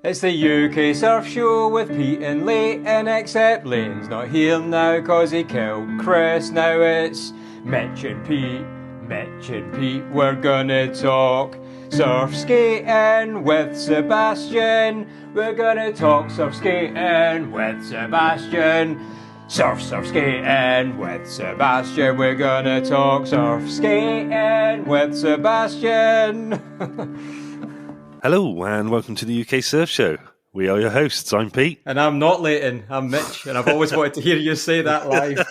It's the UK Surf Show with Pete and Leighton, except Leighton's not here now cause he killed Chris. Now it's Mitch and Pete, we're gonna talk surf skating with Sebastian. We're gonna talk surf skating with Sebastian. Surf skating with Sebastian. We're gonna talk surf skating with Sebastian. Hello and welcome to the UK Surf Show. We are your hosts. I'm Pete. And I'm not Leighton, I'm Mitch, and I've always wanted to hear you say that live.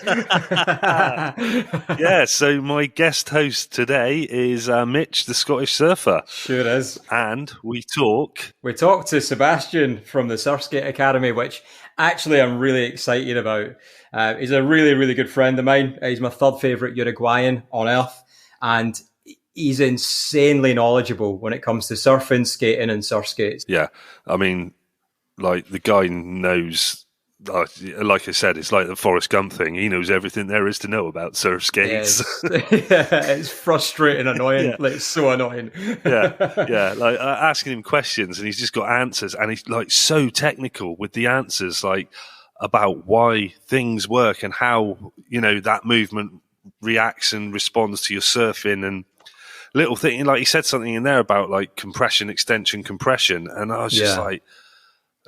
Yeah, so my guest host today is Mitch The Scottish Surfer. Sure is. And we talk to Sebastian from the SurfSkate Academy, which actually I'm really excited about. He's a really, really good friend of mine. He's my third favourite Uruguayan on earth, and he's insanely knowledgeable when it comes to surfing, skating, and surf skates. Yeah, I mean, like the guy knows, like I said, it's like the Forrest Gump thing. He knows everything there is to know about surf skates. It's frustrating, annoying. Yeah. Like, it's so annoying. yeah. Like asking him questions, and he's just got answers, and he's like so technical with the answers, like about why things work and how that movement reacts and responds to your surfing and little thing. Like he said something in there about like compression, extension, compression, and I was just like,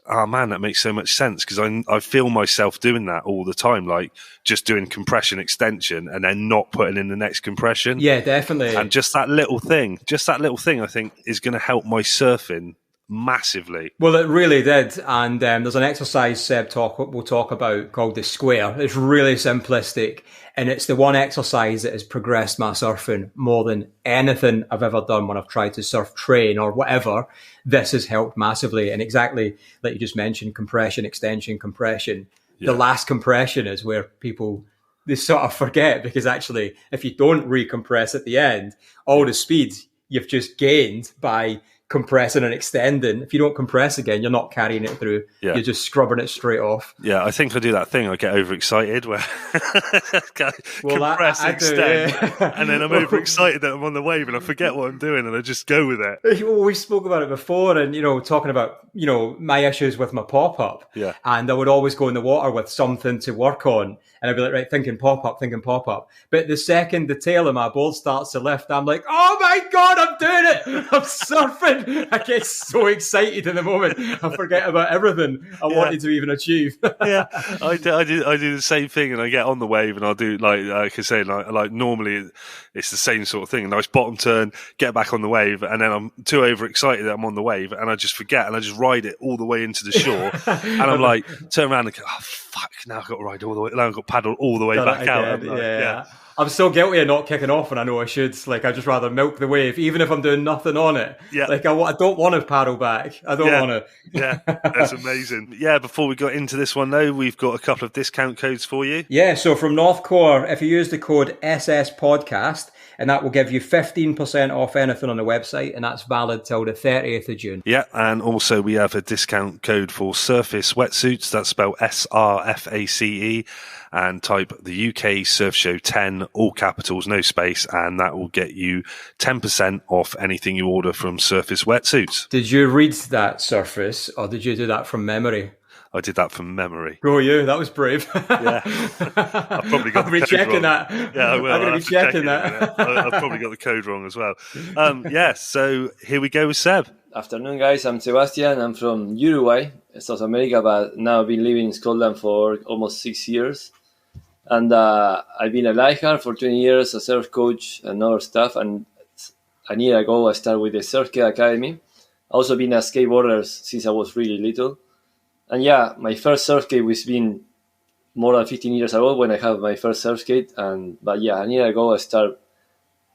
oh man, that makes so much sense because I feel myself doing that all the time, like just doing compression, extension, and then not putting in the next compression. Yeah, definitely. And just that little thing, I think is going to help my surfing massively. Well, it really did. And there's an exercise Seb we'll talk about called the square. It's really simplistic, and it's the one exercise that has progressed my surfing more than anything I've ever done when I've tried to surf train or whatever. This has helped massively. And exactly like you just mentioned, compression, extension, compression. Yeah. The last compression is where they sort of forget, because actually if you don't recompress at the end, all the speed you've just gained by compressing and extending, if you don't compress again, you're not carrying it through. You're just scrubbing it straight off. Yeah, I think I do that thing. I get overexcited where compress, extend, and then I'm overexcited that I'm on the wave and I forget what I'm doing and I just go with it. Well, we spoke about it before, and talking about my issues with my pop-up. Yeah. And I would always go in the water with something to work on, and I'd be like, right, thinking pop-up. But the second the tail of my board starts to lift, I'm like, oh my God, I'm doing it! I'm surfing! I get so excited in the moment, I forget about everything I wanted to even achieve. Yeah, I do the same thing, and I get on the wave, and I'll do like I say, like normally it's the same sort of thing. A nice bottom turn, get back on the wave, and then I'm too overexcited that I'm on the wave, and I just forget, and I just ride it all the way into the shore, and I'm like, turn around and go, oh fuck, now I've got to ride all the way, now I've got to paddle all the way back out. Yeah. I'm so guilty of not kicking off, and I know I should. Like, I'd just rather milk the wave, even if I'm doing nothing on it. Yeah. Like, I don't want to paddle back. I don't want to. Yeah, that's amazing. Yeah, before we got into this one, though, we've got a couple of discount codes for you. Yeah, so from Northcore, if you use the code SSPodcast, and that will give you 15% off anything on the website, and that's valid till the 30th of June. Yeah, and also we have a discount code for Surface Wetsuits. That's spelled SRFACE, and type the UK Surf Show 10, all capitals, no space, and that will get you 10% off anything you order from Surface Wetsuits. Did you read that, Surface, or did you do that from memory? I did that from memory. Go you, that was brave. Yeah. I've probably got I'll be checking that. Yeah, I will. I'm going to be checking that. I've probably got the code wrong as well. So here we go with Seb. Afternoon, guys. I'm Sebastian. I'm from Uruguay, South America, but now I've been living in Scotland for almost 6 years. And I've been a lifeguard for 20 years, a surf coach and other stuff. And a year ago, I started with the SurfSkate Academy. I've also been a skateboarder since I was really little. And yeah, my first surf skate was been more than 15 years ago when I had my first surf skate. But yeah, a year ago I started,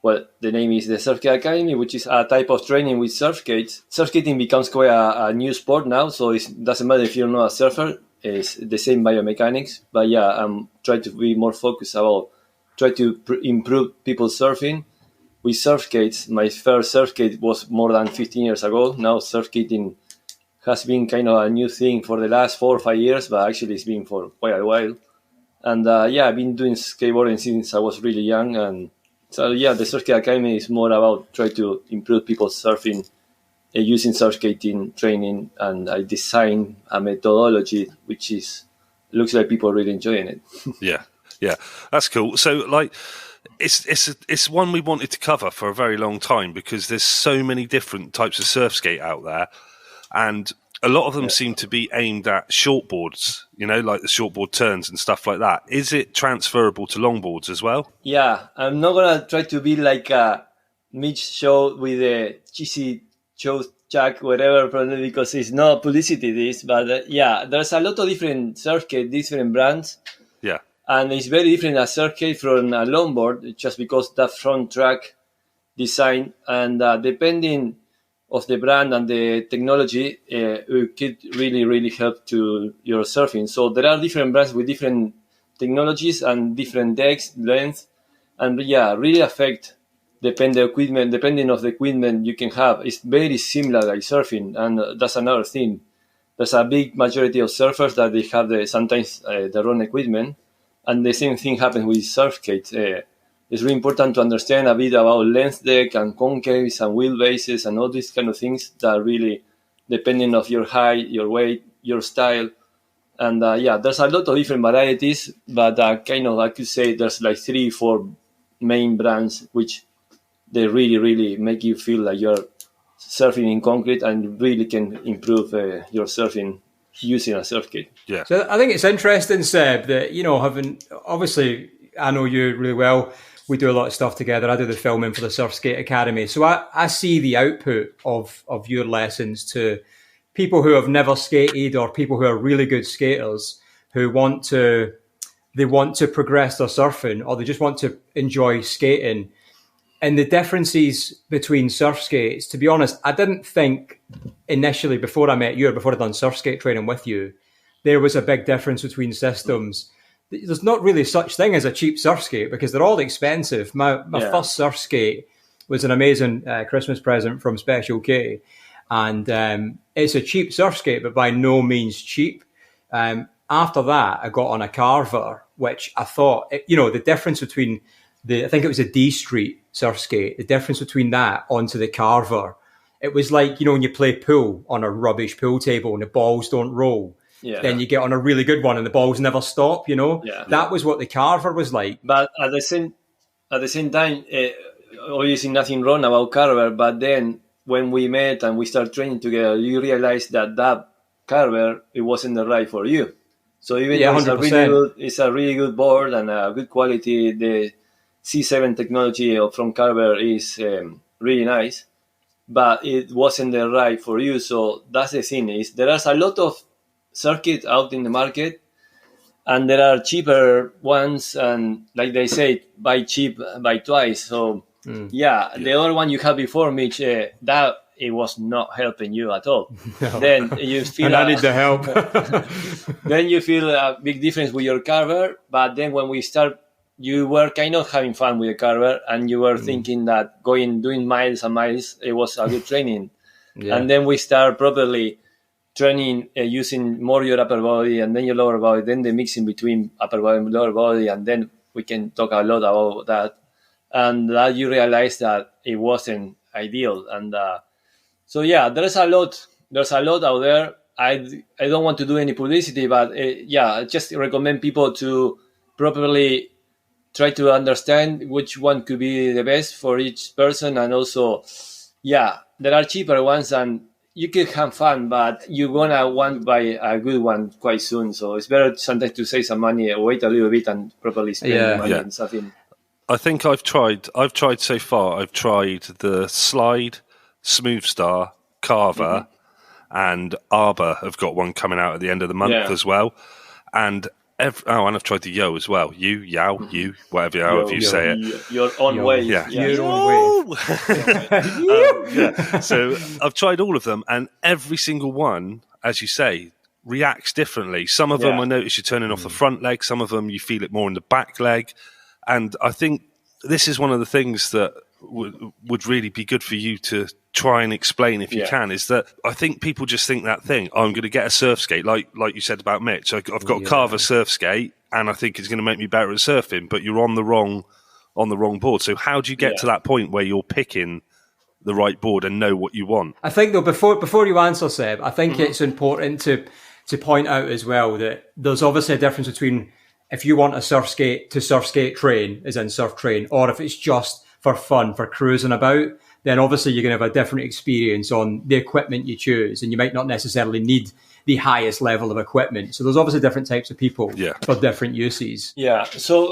the name is the SurfSkate Academy, which is a type of training with surf skates. Surf skating becomes quite a new sport now, so it doesn't matter if you're not a surfer, it's the same biomechanics. But yeah, I'm trying to be more focused about try to improve people's surfing with surf skates. My first surf skate was more than 15 years ago. Now surf skating has been kind of a new thing for the last 4 or 5 years, but actually it's been for quite a while. And I've been doing skateboarding since I was really young. And so, the SurfSkate Academy is more about trying to improve people's surfing using surfskating training, and I designed a methodology which looks like people really enjoying it. Yeah, that's cool. So, like, it's one we wanted to cover for a very long time because there's so many different types of surf skate out there, and a lot of them seem to be aimed at shortboards, like the shortboard turns and stuff like that. Is it transferable to longboards as well? Yeah, I'm not gonna try to be like a Mitch show with a cheesy show Jack, whatever, probably because it's not publicity this, but there's a lot of different surfskate, different brands. Yeah. And it's very different a surfskate from a longboard, just because that front track design, and depending of the brand and the technology, it could really, really help to your surfing. So there are different brands with different technologies and different decks, length, and really affect depending of the equipment you can have. It's very similar like surfing, and that's another thing. There's a big majority of surfers that they have sometimes their own equipment, and the same thing happens with SurfSkate. It's really important to understand a bit about length deck and concaves and wheelbases and all these kind of things that really, depending of your height, your weight, your style. And there's a lot of different varieties, but I could say there's like 3-4 main brands which they really, really make you feel like you're surfing in concrete and really can improve your surfing using a surfskate. Yeah. So I think it's interesting, Seb, that, obviously I know you really well. We do a lot of stuff together. I do the filming for the SurfSkate Academy. So I see the output of your lessons to people who have never skated or people who are really good skaters who want to progress their surfing, or they just want to enjoy skating. And the differences between surf skates, to be honest, I didn't think initially before I met you or before I'd done surf skate training with you, there was a big difference between systems. There's not really such thing as a cheap surf skate because they're all expensive. My first surf skate was an amazing Christmas present from Special K. And it's a cheap surf skate, but by no means cheap. After that, I got on a Carver, which I thought, the difference between I think it was a D Street surf skate, the difference between that onto the Carver, it was like, when you play pool on a rubbish pool table and the balls don't roll. Yeah. Then you get on a really good one and the balls never stop, That was what the Carver was like. But at the same time, obviously nothing wrong about Carver, but then when we met and we started training together, you realize that Carver, it wasn't the right for you. So even though it's a really good board and a good quality, the C7 technology from Carver is really nice, but it wasn't the right for you. So that's the thing, is there are a lot of circuits out in the market, and there are cheaper ones, and like they say, buy cheap, buy twice. So the other one you had before, Mitch, that it was not helping you at all. No. Then you feel and I need the help. Then you feel a big difference with your Carver, but then when we start, you were kind of having fun with the Carver, and you were thinking that doing miles and miles, it was a good training. Yeah. And then we start properly training using more your upper body and then your lower body, then the mixing between upper body and lower body, and then we can talk a lot about that. And that you realize that it wasn't ideal. And so there's a lot out there. I don't want to do any publicity, but I just recommend people to properly try to understand which one could be the best for each person. And also, there are cheaper ones and you can have fun, but you're going to want to buy a good one quite soon. So it's better sometimes to save some money, wait a little bit and properly spend the money on something. I think I've tried so far. I've tried the Slide, Smooth Star, Carver, and Arbor have got one coming out at the end of the month as well. And and I've tried the Yo as well. You, however you say it. Your own way. Your own way. So I've tried all of them, and every single one, as you say, reacts differently. Some of them I notice you're turning off the front leg. Some of them you feel it more in the back leg. And I think this is one of the things that would really be good for you to try and explain if you can, is that I think people just think that thing, I'm going to get a surf skate, like you said about Mitch. I've got a Carver surf skate and I think it's going to make me better at surfing, but you're on the wrong board. So how do you get to that point where you're picking the right board and know what you want. I think though, before you answer, Seb, I think it's important to point out as well that there's obviously a difference between if you want a SurfSkate train, as in surf train, or if it's just for fun, for cruising about, then obviously you're going to have a different experience on the equipment you choose, and you might not necessarily need the highest level of equipment. So there's obviously different types of people for different uses. Yeah. So,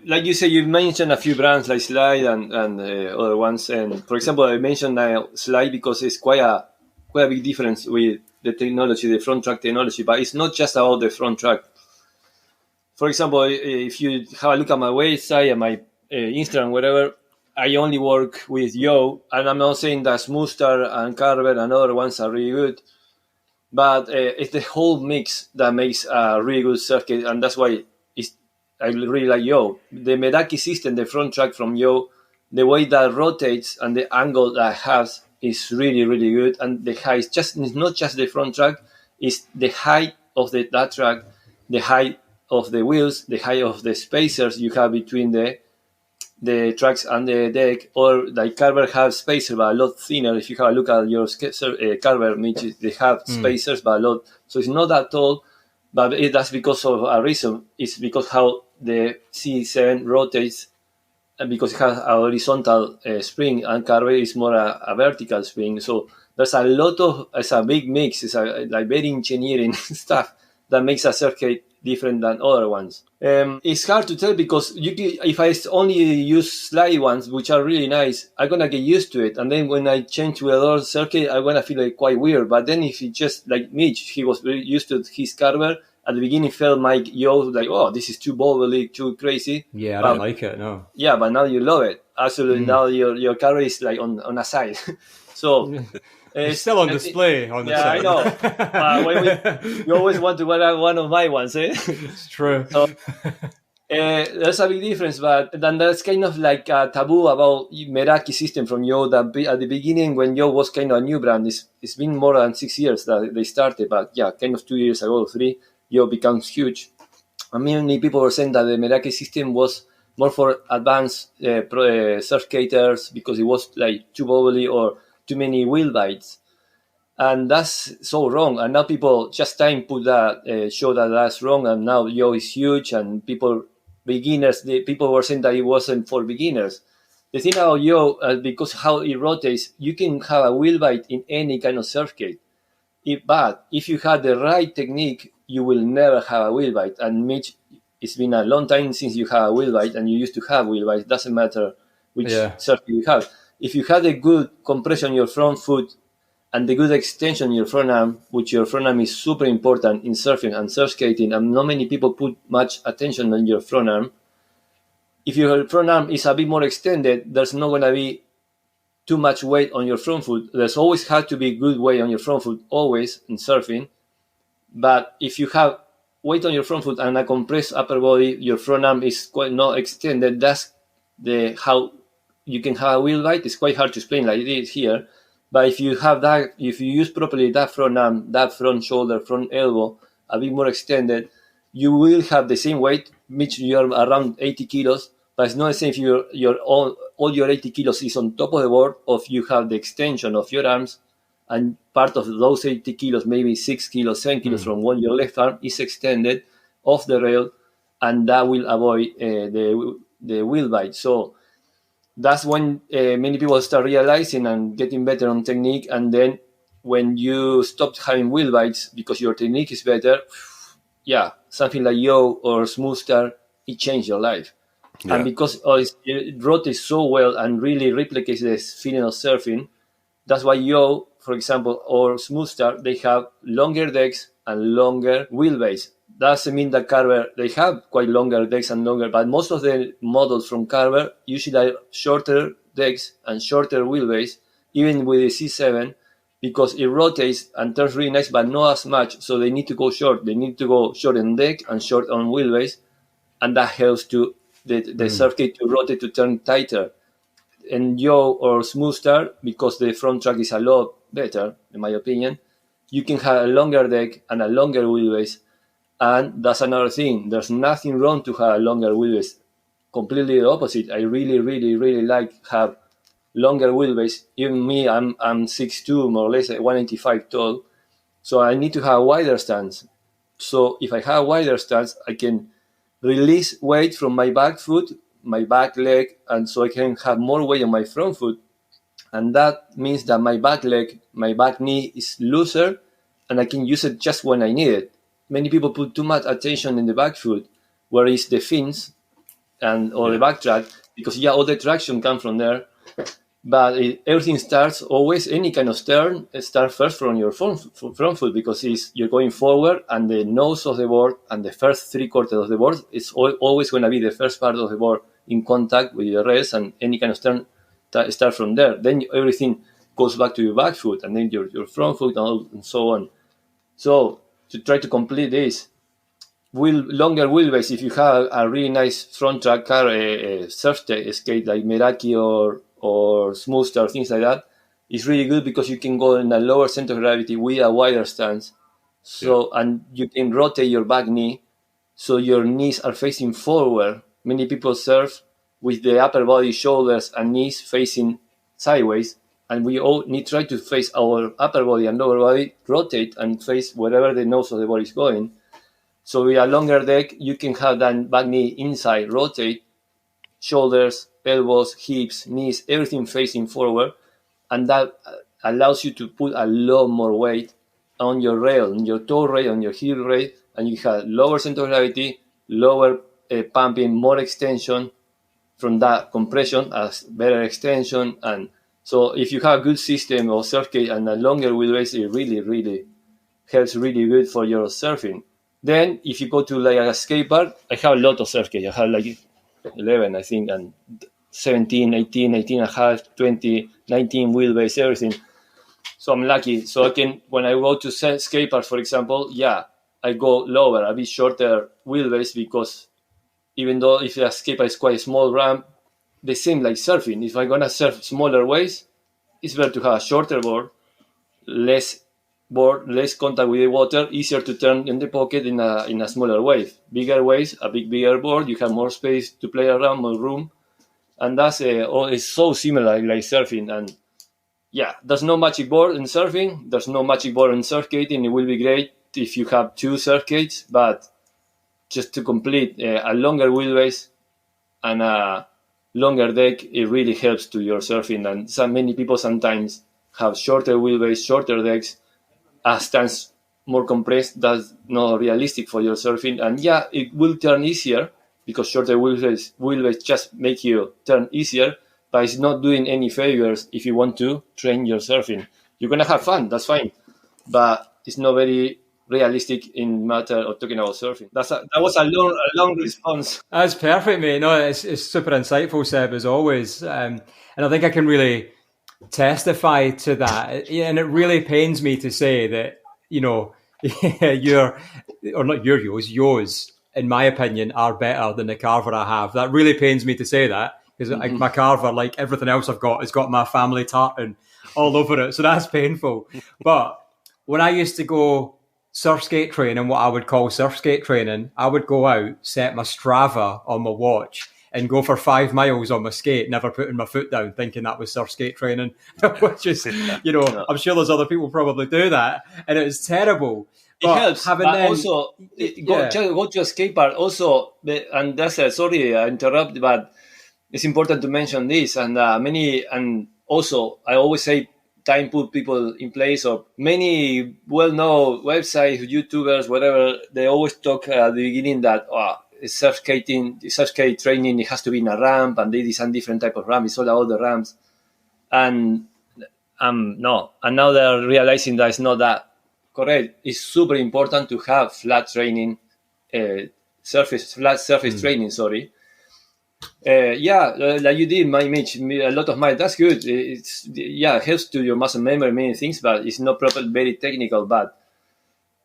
like you said, you mentioned a few brands like Slide and other ones. And for example, I mentioned Slide because it's quite a big difference with the technology, the front track technology. But it's not just about the front track. For example, if you have a look at my website and my Instagram, whatever, I only work with Yo, and I'm not saying that Smoothstar and Carver and other ones are really good, but it's the whole mix that makes a really good circuit, and that's why I really like Yo. The Meraki system, the front track from Yo, the way that rotates and the angle that it has is really, really good, and the height, it's not just the front track, it's the height of that track, the height of the wheels, the height of the spacers you have between the tracks and the deck, or like Carver have spacers but a lot thinner. If you have a look at your Carver, they have spacers but a lot, so it's not that tall, but that's because of a reason. It's because how the C7 rotates, and because it has a horizontal spring, and Carver is more a vertical spring. So there's a lot of, it's a big mix, it's like very engineering stuff that makes a circuit different than other ones. It's hard to tell because if I only use Slide ones, which are really nice, I'm gonna get used to it, and then when I change to another circuit, I'm gonna feel like quite weird. But then if you just like Mitch, he was very used to his Carver. At the beginning, felt like Yo, like, oh, this is too bubbly, too crazy. Yeah, I don't like it. No. Yeah, but now you love it. Absolutely, now your Carver is like on a side. So. It's still on display on the side. I know. You always want to wear one of my ones, eh? It's true. So, there's a big difference, but then there's kind of like a taboo about Meraki system from Yo. That at the beginning, when Yo was kind of a new brand, it's been more than 6 years that they started, but yeah, kind of 2 years ago, 3, Yo becomes huge. And many people were saying that the Meraki system was more for advanced surf skaters because it was like too bubbly or too many wheel bites, and that's so wrong. And now people just time put that show that that's wrong, and now Yo is huge, and people were saying that it wasn't for beginners. The thing about Yo, because how it rotates, you can have a wheel bite in any kind of surf skate. But if you have the right technique, you will never have a wheel bite. And Mitch, it's been a long time since you have a wheel bite, and you used to have wheel bites. Doesn't matter which surf you have. If you have a good compression in your front foot and the good extension in your front arm, which your front arm is super important in surfing and surf skating, and not many people put much attention on your front arm. If your front arm is a bit more extended, there's not going to be too much weight on your front foot. There's always had to be good weight on your front foot, always in surfing. But if you have weight on your front foot and a compressed upper body, your front arm is quite not extended. That's how you can have a wheel bite. It's quite hard to explain like it is here, but if you have that, if you use properly that front arm, that front shoulder, front elbow, a bit more extended, you will have the same weight. Mitch, you're around 80 kilos, but it's not the same if all your 80 kilos is on top of the board, or if you have the extension of your arms, and part of those 80 kilos, maybe 6 kilos, 7 kilos from your left arm is extended off the rail, and that will avoid the wheel bite. So that's when many people start realizing and getting better on technique. And then when you stop having wheel bites because your technique is better, something like Yo or Smoothstar, it changed your life. Yeah. And because it rotates so well and really replicates the feeling of surfing, that's why Yo, for example, or Smoothstar, they have longer decks and longer wheelbase. Doesn't mean that Carver, they have quite longer decks and longer, but most of the models from Carver usually are shorter decks and shorter wheelbase, even with the C7, because it rotates and turns really nice, but not as much. So they need to go short. They need to go short on deck and short on wheelbase, and that helps to the circuit to rotate, to turn tighter. And Yo or Smoothstar, because the front track is a lot better, in my opinion, you can have a longer deck and a longer wheelbase. And that's another thing. There's nothing wrong to have a longer wheelbase. Completely the opposite. I really, really, really like have longer wheelbase. Even me, I'm 6'2", more or less, 185 tall. So I need to have a wider stance. So if I have a wider stance, I can release weight from my back foot, my back leg, and so I can have more weight on my front foot. And that means that my back leg, my back knee is looser, and I can use it just when I need it. Many people put too much attention in the back foot, where is the fins or the back track, because all the traction comes from there. But everything starts always, any kind of turn, start first from your front foot, because you're going forward, and the nose of the board and the first 3/4 of the board is always going to be the first part of the board in contact with the rest, and any kind of turn start from there. Then everything goes back to your back foot, and then your front foot, and so on. So to try to complete this, longer wheelbase, if you have a really nice front track car, a SurfSkate like Meraki or Smoothstar, things like that, is really good because you can go in a lower center of gravity with a wider stance. And you can rotate your back knee, so your knees are facing forward. Many people surf with the upper body, shoulders, and knees facing sideways, and we all need to try to face our upper body and lower body, rotate and face wherever the nose of the body is going. So with a longer deck, you can have that back knee inside, rotate, shoulders, elbows, hips, knees, everything facing forward, and that allows you to put a lot more weight on your rail, on your toe rail, on your heel rail, and you have lower center of gravity, lower pumping, more extension from that compression as better extension. And so if you have a good system of SurfSkate and a longer wheelbase, it really, really helps really good for your surfing. Then if you go to like a skate park, I have a lot of SurfSkate. I have like 11, I think, and 17, 18 and a half, 20, 19 wheelbase, everything. So I'm lucky. So I can, when I go to skate park, for example, I go lower, a bit shorter wheelbase, because even though if a skate park is quite a small ramp, the same like surfing. If I'm gonna surf smaller waves, it's better to have a shorter board, less contact with the water, easier to turn in the pocket in a smaller wave. Bigger waves, bigger board, you have more space to play around, more room, and that's it's so similar like surfing. And there's no magic board in surfing, there's no magic board in surfskating. It will be great if you have 2 SurfSkates, but just to complete a longer wheelbase and a longer deck, it really helps to your surfing. And many people sometimes have shorter wheelbase, shorter decks, a stance more compressed. That's not realistic for your surfing. And it will turn easier, because shorter wheelbase just make you turn easier, but it's not doing any favors if you want to train your surfing. You're going to have fun, that's fine, but it's not very realistic in matter of talking about surfing. That was a long response. That's perfect, mate. No, it's super insightful, Seb, as always. And I think I can really testify to that. And it really pains me to say that, yours, in my opinion, are better than the Carver I have. That really pains me to say that, because my Carver, like everything else I've got, has got my family tartan all over it. So that's painful. But when I used to go SurfSkate training, what I would call SurfSkate training, I would go out, set my Strava on my watch, and go for 5 miles on my skate, never putting my foot down, thinking that was SurfSkate training, which is, I'm sure there's other people probably do that, and it was terrible. It helps, but also go to a skate park also, and that's sorry I interrupt, but it's important to mention this, and and also I always say, time put people in place, or many well-known websites, YouTubers, whatever, they always talk at the beginning that SurfSkate training, it has to be in a ramp, and they design different type of ramp. It's all about the ramps, and no, and now they're realizing that it's not that correct. It's super important to have flat training, flat surface training. Sorry. Like you did, Mitch, a lot of mine. That's good. It helps to your muscle memory, many things, but it's not very technical. But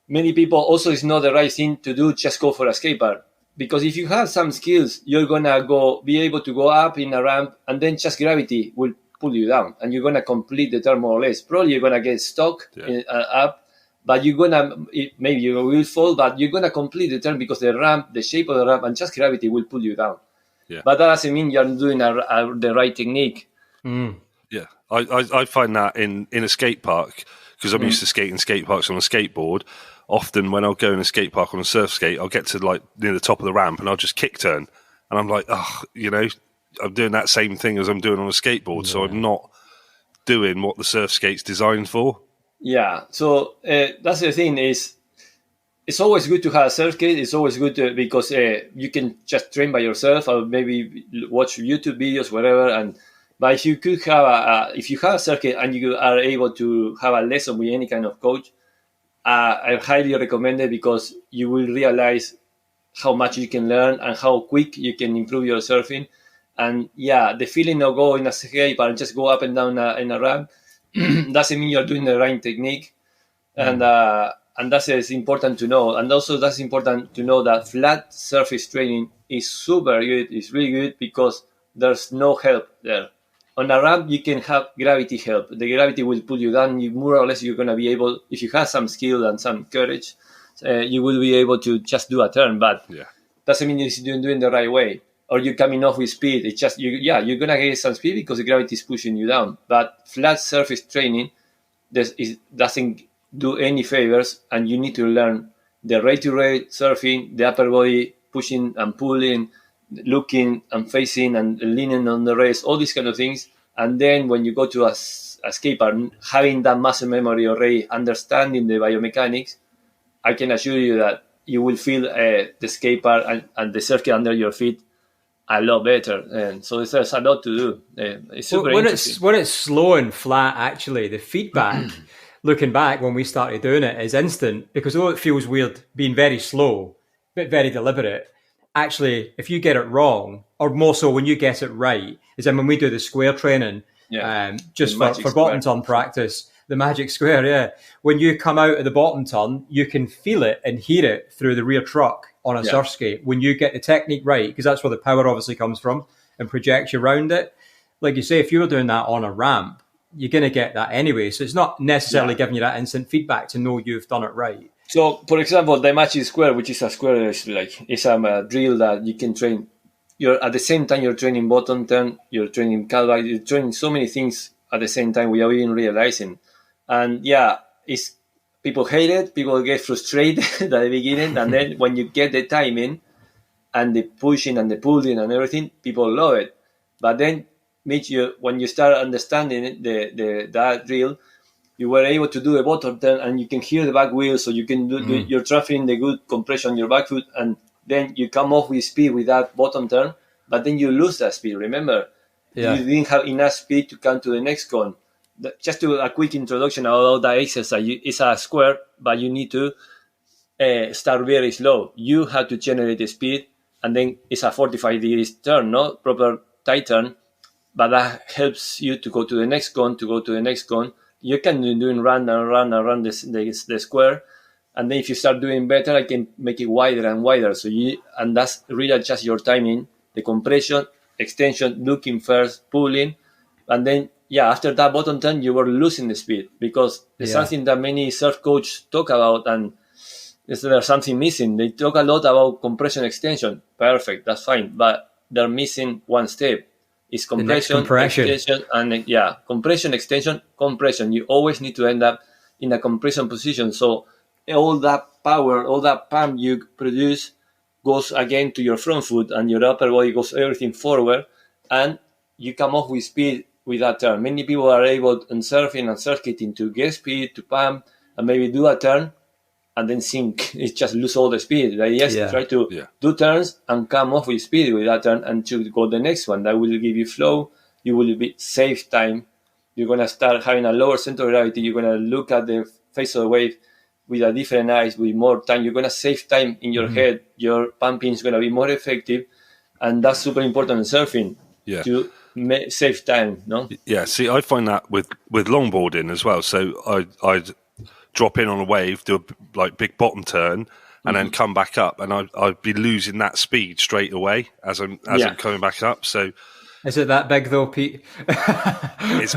many people also, it's not the right thing to do. Just go for a skate park, because if you have some skills, you're gonna be able to go up in a ramp, and then just gravity will pull you down, and you're gonna complete the turn more or less. Probably you're gonna get stuck up, but maybe you will fall, but you're gonna complete the turn, because the shape of the ramp, and just gravity will pull you down. Yeah. But that doesn't mean you're doing the right technique. Yeah, I find that in a skate park, because I'm used to skating skate parks on a skateboard. Often when I'll go in a skate park on a surf skate, I'll get to like near the top of the ramp and I'll just kick turn. And I'm like, oh, I'm doing that same thing as I'm doing on a skateboard. So I'm not doing what the surf skate's designed for. Yeah. So that's the thing is, it's always good to have a surf skate. It's always good because you can just train by yourself or maybe watch YouTube videos, whatever. But if you could have if you have a surf skate and you are able to have a lesson with any kind of coach, I highly recommend it, because you will realize how much you can learn and how quick you can improve your surfing. And yeah, the feeling of going a skate and just go up and down in a ramp doesn't mean you're doing the right technique. And that's important to know. And also that's important to know that flat surface training is super good. It's really good because there's no help there. On a ramp, you can have gravity help. The gravity will pull you down. You more or less, you're going to be able, if you have some skill and some courage, you will be able to just do a turn. But doesn't mean you're doing the right way. Or you're coming off with speed. It's just, you're going to get some speed because the gravity is pushing you down. But flat surface training doesn't do any favors, and you need to learn the rate-to-rate surfing, the upper body pushing and pulling, looking and facing and leaning on the race, all these kind of things. And then when you go to a skate park, having that muscle memory already, understanding the biomechanics, I can assure you that you will feel the skate park and the circuit under your feet a lot better. And so there's a lot to do. It's super interesting. When it's slow and flat, actually, the feedback, looking back when we started doing it, is instant, because although it feels weird being very slow, but very deliberate, actually, if you get it wrong, or more so when you get it right, is then when we do the square training, just for bottom turn practice, the magic square, when you come out of the bottom turn, you can feel it and hear it through the rear truck on a surf skate. When you get the technique right, because that's where the power obviously comes from and projects you around it. Like you say, if you were doing that on a ramp, you're going to get that anyway. So it's not necessarily giving you that instant feedback to know you've done it right. So, for example, the magic square, which is a square, it's a drill that you can train. You're at the same time you're training bottom turn, you're training callback, you're training so many things at the same time without even realizing. And it's people hate it, people get frustrated at the beginning, and then when you get the timing and the pushing and the pulling and everything, people love it. But then, Mitch, when you start understanding that drill, you were able to do a bottom turn and you can hear the back wheel, so you can do you're transferring the good compression on your back foot, and then you come off with speed with that bottom turn, but then you lose that speed. Remember, you didn't have enough speed to come to the next cone. Just to a quick introduction about that exercise, it's a square, but you need to start very slow. You have to generate the speed, and then it's a 45 degrees turn, not proper tight turn, but that helps you to go to the next cone, You can do run around the square, and then if you start doing better, I can make it wider and wider. And that's really adjust your timing, the compression, extension, looking first, pulling, and then after that bottom turn, you were losing the speed, because it's something that many surf coaches talk about, and there's something missing. They talk a lot about compression, extension. Perfect, that's fine, but they're missing one step. It's compression, extension, and compression, extension, compression. You always need to end up in a compression position. So all that power, all that pump you produce goes again to your front foot, and your upper body goes everything forward, and you come off with speed with that turn. Many people are able in surfing and surf skating to get speed, to pump, and maybe do a turn, and then sink. It just lose all the speed. They try to do turns and come off with speed with that turn and to go the next one. That will give you flow. You will save time. You're going to start having a lower center of gravity. You're going to look at the face of the wave with a different eyes, with more time. You're going to save time in your head. Your pumping is going to be more effective. And that's super important in surfing. To save time, no? Yeah, see, I find that with longboarding as well. So I'd drop in on a wave, do a big bottom turn, and then come back up, and I'd be losing that speed straight away as I'm coming back up. So, is it that big though, Pete? It's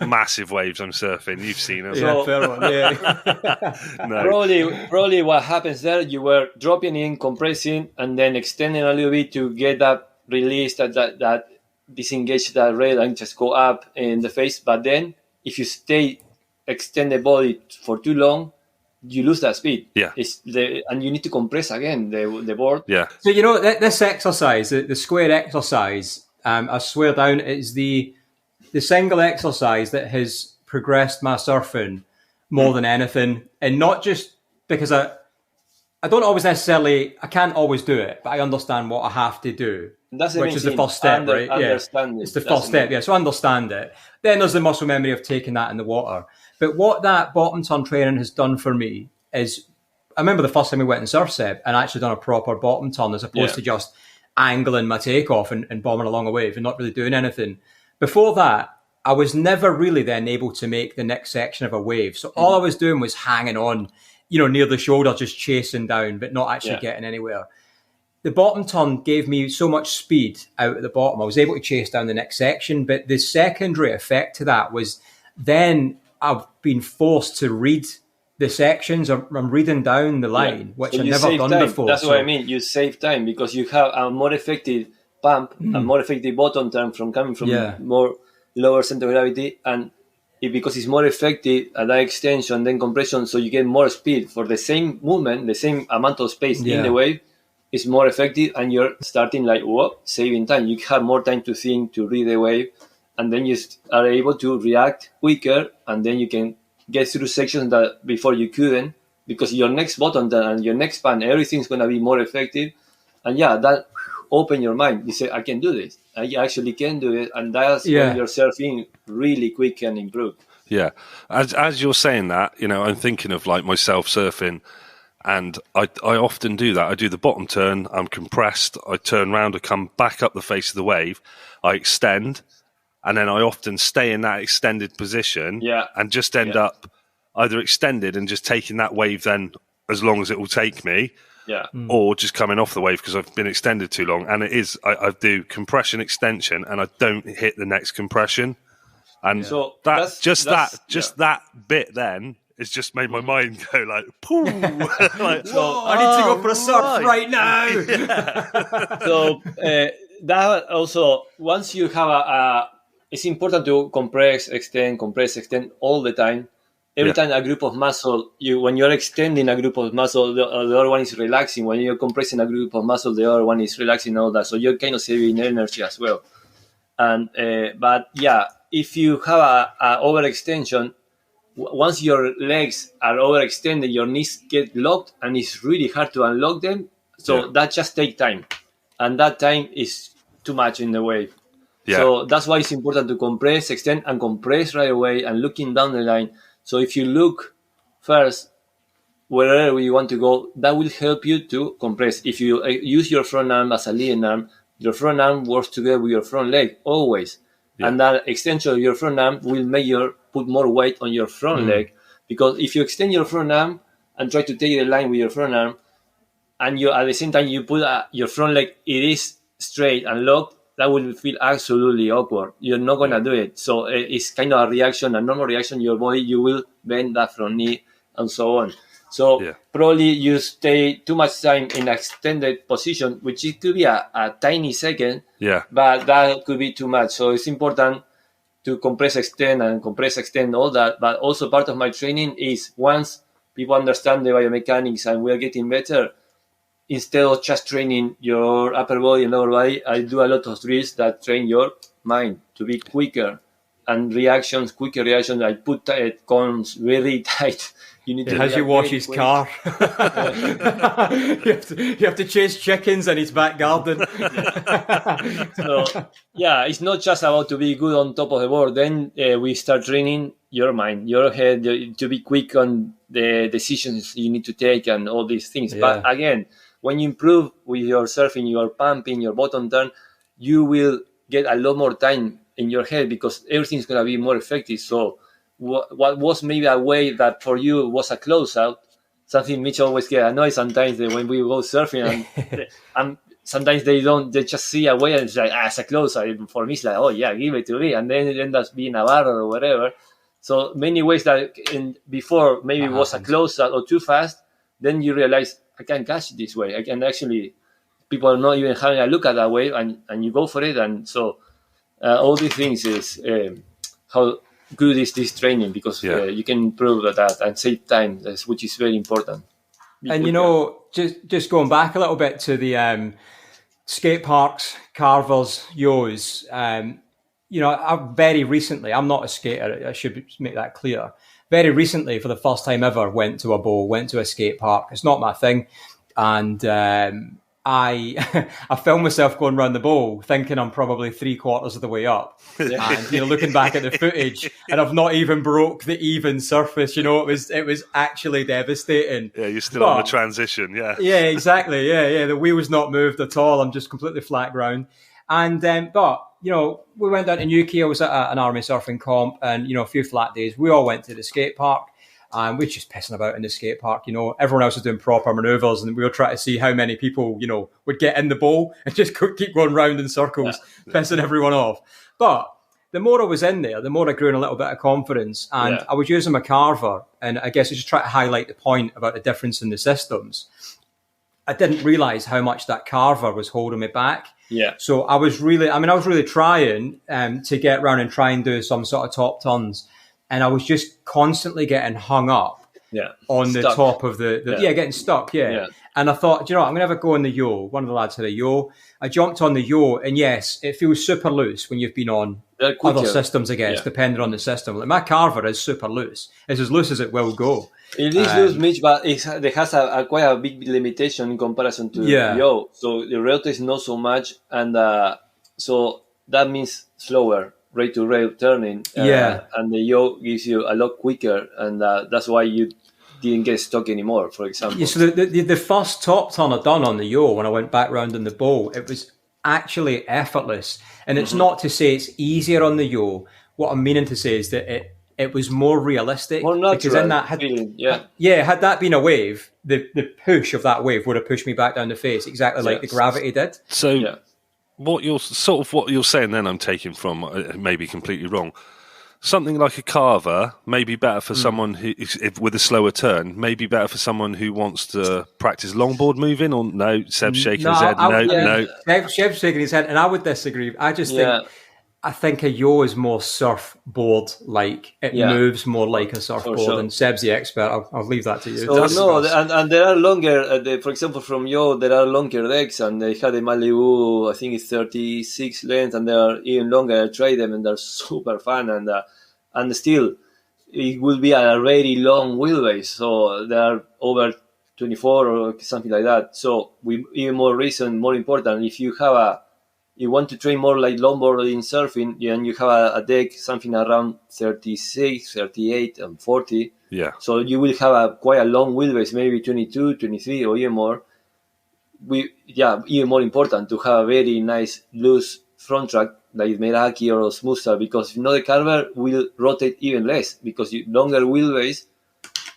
massive waves I'm surfing. You've seen it. Yeah, fair one. Yeah. No. Probably what happens there, you were dropping in, compressing, and then extending a little bit to get that release, that disengage that rail and just go up in the face. But then if you extend the body for too long, you lose that speed. Yeah. And you need to compress again the board. Yeah. So, you know, this exercise, the square exercise, I swear down, is the single exercise that has progressed my surfing more than anything. And not just because I don't always necessarily, I can't always do it, but I understand what I have to do. That's which is the first step, right? Yeah, it's the first step. Yeah, so understand it. Then there's the muscle memory of taking that in the water. But what that bottom turn training has done for me is, I remember the first time we went in surf set and actually done a proper bottom turn as opposed to just angling my takeoff and bombing along a wave and not really doing anything. Before that, I was never really then able to make the next section of a wave. So all I was doing was hanging on, you know, near the shoulder, just chasing down, but not actually getting anywhere. The bottom turn gave me so much speed out at the bottom. I was able to chase down the next section, but the secondary effect to that was then I've been forced to read the sections. I'm reading down the line, which so I've never done time. before. That's what I mean. You save time because you have a more effective pump, a more effective bottom turn from coming from more lower center of gravity, and because it's more effective at that extension, then compression, so you get more speed for the same movement, the same amount of space in the wave. Is more effective, and you're starting like saving time. You have more time to think, to read the wave, and then you are able to react quicker, and then you can get through sections that before you couldn't, because your next bottom turn and your next span, everything's going to be more effective. And that open your mind. You say, I can do this. I actually can do it, and that's when your surfing really quick and improve. Yeah, as you're saying that, you know, I'm thinking of like myself surfing. And I often do that. I do the bottom turn, I'm compressed, I turn around, I come back up the face of the wave, I extend, and then I often stay in that extended position and just end up either extended and just taking that wave then as long as it will take me, or just coming off the wave because I've been extended too long. And it is, I do compression extension and I don't hit the next compression. And so that bit then, it's just made my mind go like, pooh. Like, so, I need to go for a surf right now. So that also, once you have it's important to compress, extend all the time. Every time a group of muscle, when you're extending a group of muscle, the other one is relaxing. When you're compressing a group of muscle, the other one is relaxing, all that. So you're kind of saving energy as well. And if you have a overextension, once your legs are overextended, your knees get locked, and it's really hard to unlock them. So that just takes time, and that time is too much in the wave. Yeah. So that's why it's important to compress, extend, and compress right away, and looking down the line. So if you look first wherever you want to go, that will help you to compress. If you use your front arm as a leading arm, your front arm works together with your front leg always. And that extension of your front arm will make put more weight on your front leg, because if you extend your front arm and try to take the line with your front arm, and you at the same time you put your front leg, it is straight and locked, that will feel absolutely awkward. You're not going to do it. So it's kind of a reaction, a normal reaction. Your body, you will bend that front knee and so on. So probably you stay too much time in extended position, which it could be a tiny second, but that could be too much. So it's important to compress, extend, all that. But also part of my training is, once people understand the biomechanics and we're getting better, instead of just training your upper body and lower body, I do a lot of drills that train your mind to be quicker and quicker reactions. I put cones very tight. You need to has you wash his car. you have to chase chickens in his back garden. So it's not just about to be good on top of the board. Then we start training your mind, your head, to be quick on the decisions you need to take and all these things. But again, when you improve with your surfing, your pumping, your bottom turn, you will get a lot more time in your head because everything's going to be more effective. So what was maybe a way that for you was a closeout, something Mitch always get annoyed sometimes when we go surfing and sometimes they just see a way and it's like, it's a closeout. For me, it's like, oh yeah, give it to me. And then it ends up being a barrel or whatever. So many ways that before maybe it was a closeout or too fast, then you realize, I can catch it this way. I can actually, people are not even having a look at that wave and you go for it. And so All these things is how good is this training, because you can improve that and save time, which is very important. And just going back a little bit to the skate parks, carvers, yos. I very recently, I'm not a skater, I should make that clear. Very recently, for the first time ever, went to a bowl, went to a skate park. It's not my thing. And I I filmed myself going around the bowl, thinking I'm probably 3/4 of the way up, and looking back at the footage, and I've not even broke the even surface. It was actually devastating. Yeah, you're still on the transition. Yeah, exactly. Yeah. The wheel's not moved at all. I'm just completely flat ground. And but we went down to Newquay. I was at an army surfing comp, and a few flat days. We all went to the skate park. And we're just pissing about in the skate park, everyone else was doing proper manoeuvres, and we were trying to see how many people, would get in the bowl and just keep going round in circles, pissing everyone off. But the more I was in there, the more I grew in a little bit of confidence, and I was using my carver, and I guess I just try to highlight the point about the difference in the systems. I didn't realise how much that carver was holding me back. Yeah. So I was really trying to get around and try and do some sort of top turns. And I was just constantly getting hung up on the top of the getting stuck. Yeah. And I thought, I'm going to have a go on the yo. One of the lads had a yo. I jumped on the yo, and yes, it feels super loose when you've been on other systems, I guess, depending on the system. Like my carver is super loose. It's as loose as it will go. It is loose, Mitch, but it has quite a big limitation in comparison to the yo. So the rotate is not so much, and so that means slower rail to rail turning, and the yo gives you a lot quicker, and that's why you didn't get stuck anymore, for example. Yeah, so the first top turn I done on the yo, when I went back round in the bowl, it was actually effortless. And it's not to say it's easier on the yo. What I'm meaning to say is that it was more realistic, more natural, because in that feeling, had that been a wave, the push of that wave would have pushed me back down the face, exactly like the gravity did. So what you're saying then, I'm taking from, maybe completely wrong, something like a carver may be better for someone who, with a slower turn, may be better for someone who wants to practice longboard moving, or no? Seb's shaking his head. No. Seb's shaking his head, and I would disagree. I just think, I think a yo is more surfboard-like. It moves more like a surfboard, and Seb's the expert. I'll leave that to you. So, and there are longer, for example, from yo, there are longer decks, and they had a Malibu, I think it's 36 length, and they are even longer. I tried them, and they're super fun, and still, it will be a very long wheelbase, so they are over 24 or something like that. So, even more important, if you want to train more like longboarding surfing, and you have a deck something around 36, 38, and 40. Yeah. So you will have quite a long wheelbase, maybe 22, 23, or even more. Even more important to have a very nice loose front track like Meraki or Smoother, because if not, the carver will rotate even less, because longer wheelbase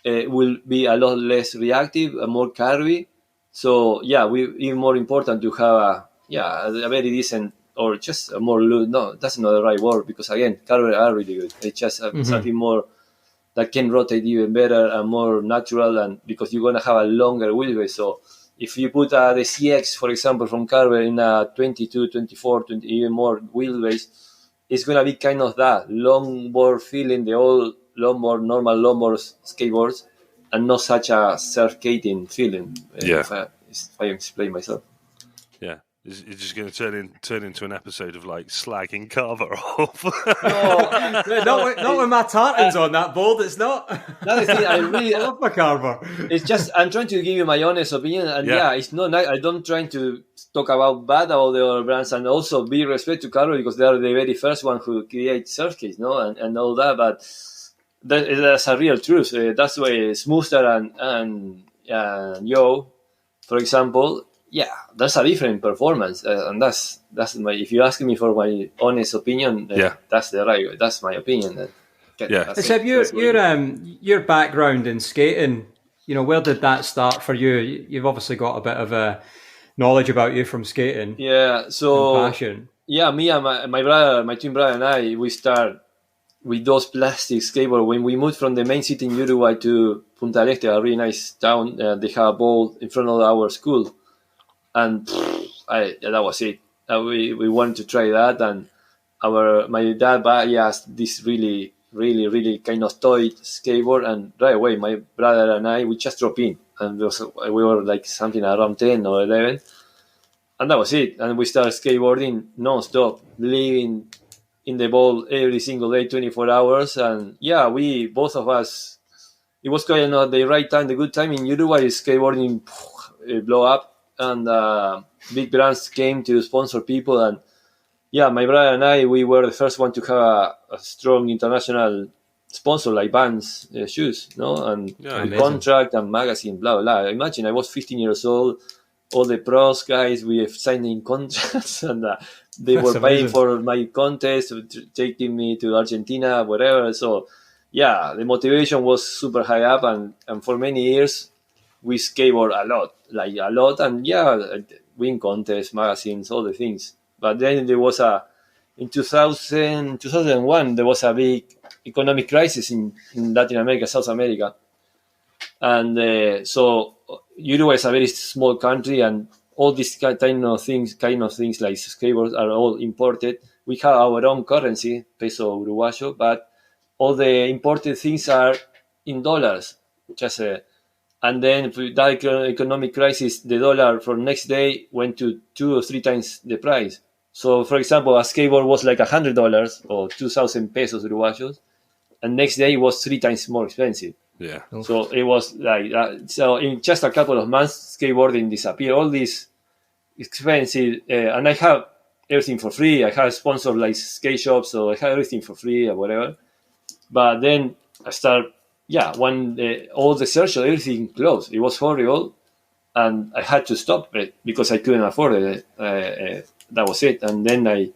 will be a lot less reactive and more curvy. So even more important to have a very decent, or just a more loose. No, that's not the right word, because again, carver are really good. It's just something more that can rotate even better and more natural, and because you're going to have a longer wheelbase. So if you put the CX, for example, from carver in a 22, 24, 20, even more wheelbase, it's going to be kind of that longboard feeling, the old longboard, normal longboard skateboards, and not such a surf-skating feeling. If I explain myself. Yeah. It's just going to turn into an episode of like slagging carver off. Not with my tartans on that board. It's not. That's the thing. I love my carver. It's just I'm trying to give you my honest opinion, and it's not. I don't try to talk about bad about the other brands, and also be respect to carver, because they are the very first one who create SurfSkates, and all that. But that's a real truth. That's why Smoother and yo, for example. Yeah, that's a different performance, and that's my. If you ask me for my honest opinion, that's the right way. That's my opinion. Except your background in skating, where did that start for you? You've obviously got a bit of a knowledge about you from skating. Yeah, so passion. Yeah, me and my brother, my twin brother, and I, we start with those plastic skateboards. When we moved from the main city in Uruguay to Punta del Este, a really nice town, they have a bowl in front of our school. And that was it. We wanted to try that, and my dad bought us this really, really, really kind of toy skateboard, and right away my brother and I, we just dropped in, and we were like something around 10 or 11, and that was it. And we started skateboarding non-stop, living in the ball every single day, 24 hours. And yeah, we, both of us, it was kind of the right time, the good time in Uruguay. Skateboarding blow up, and big brands came to sponsor people. And yeah, my brother and I, we were the first one to have a strong international sponsor like Vans shoes, no, and contract and magazine, blah blah. Imagine I was 15 years old. All the pros guys, we have signing contracts, and they were paying for my contest, taking me to Argentina, whatever. So yeah, the motivation was super high up, and for many years we skateboard a lot, and yeah, win contests, magazines, all the things. But then there was in 2001, there was a big economic crisis in Latin America, South America. And so Uruguay is a very small country, and all these kind of things like skateboards are all imported. We have our own currency, peso uruguayo, but all the imported things are in dollars. And then with that economic crisis, the dollar from next day went to 2 or 3 times the price. So, for example, a skateboard was like $100 or 2,000 pesos uruguayos, and next day it was 3 times more expensive. Yeah. So it was like that. So in just a couple of months, skateboarding disappeared. All these expensive, and I have everything for free. I have sponsored like skate shops, so I have everything for free or whatever. But then I start, all the search, everything closed. It was horrible, and I had to stop it because I couldn't afford it. That was it. And then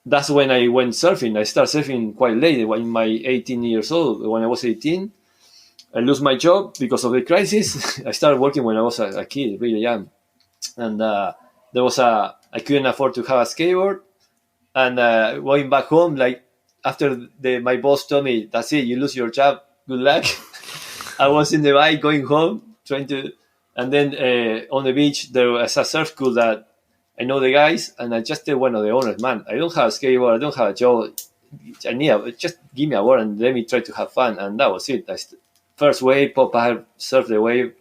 that's when I went surfing. I started surfing quite late, in my 18 years old. When I was 18, I lost my job because of the crisis. I started working when I was a kid, really young. And I couldn't afford to have a skateboard. And going back home, like after my boss told me, that's it, you lose your job, good luck. I was in the bike going home, and then on the beach, there was a surf school that I know the guys, and I just tell one of the owners, man, I don't have a skateboard, I don't have a job. Just give me a board and let me try to have fun. And that was it. First wave, I surfed the wave,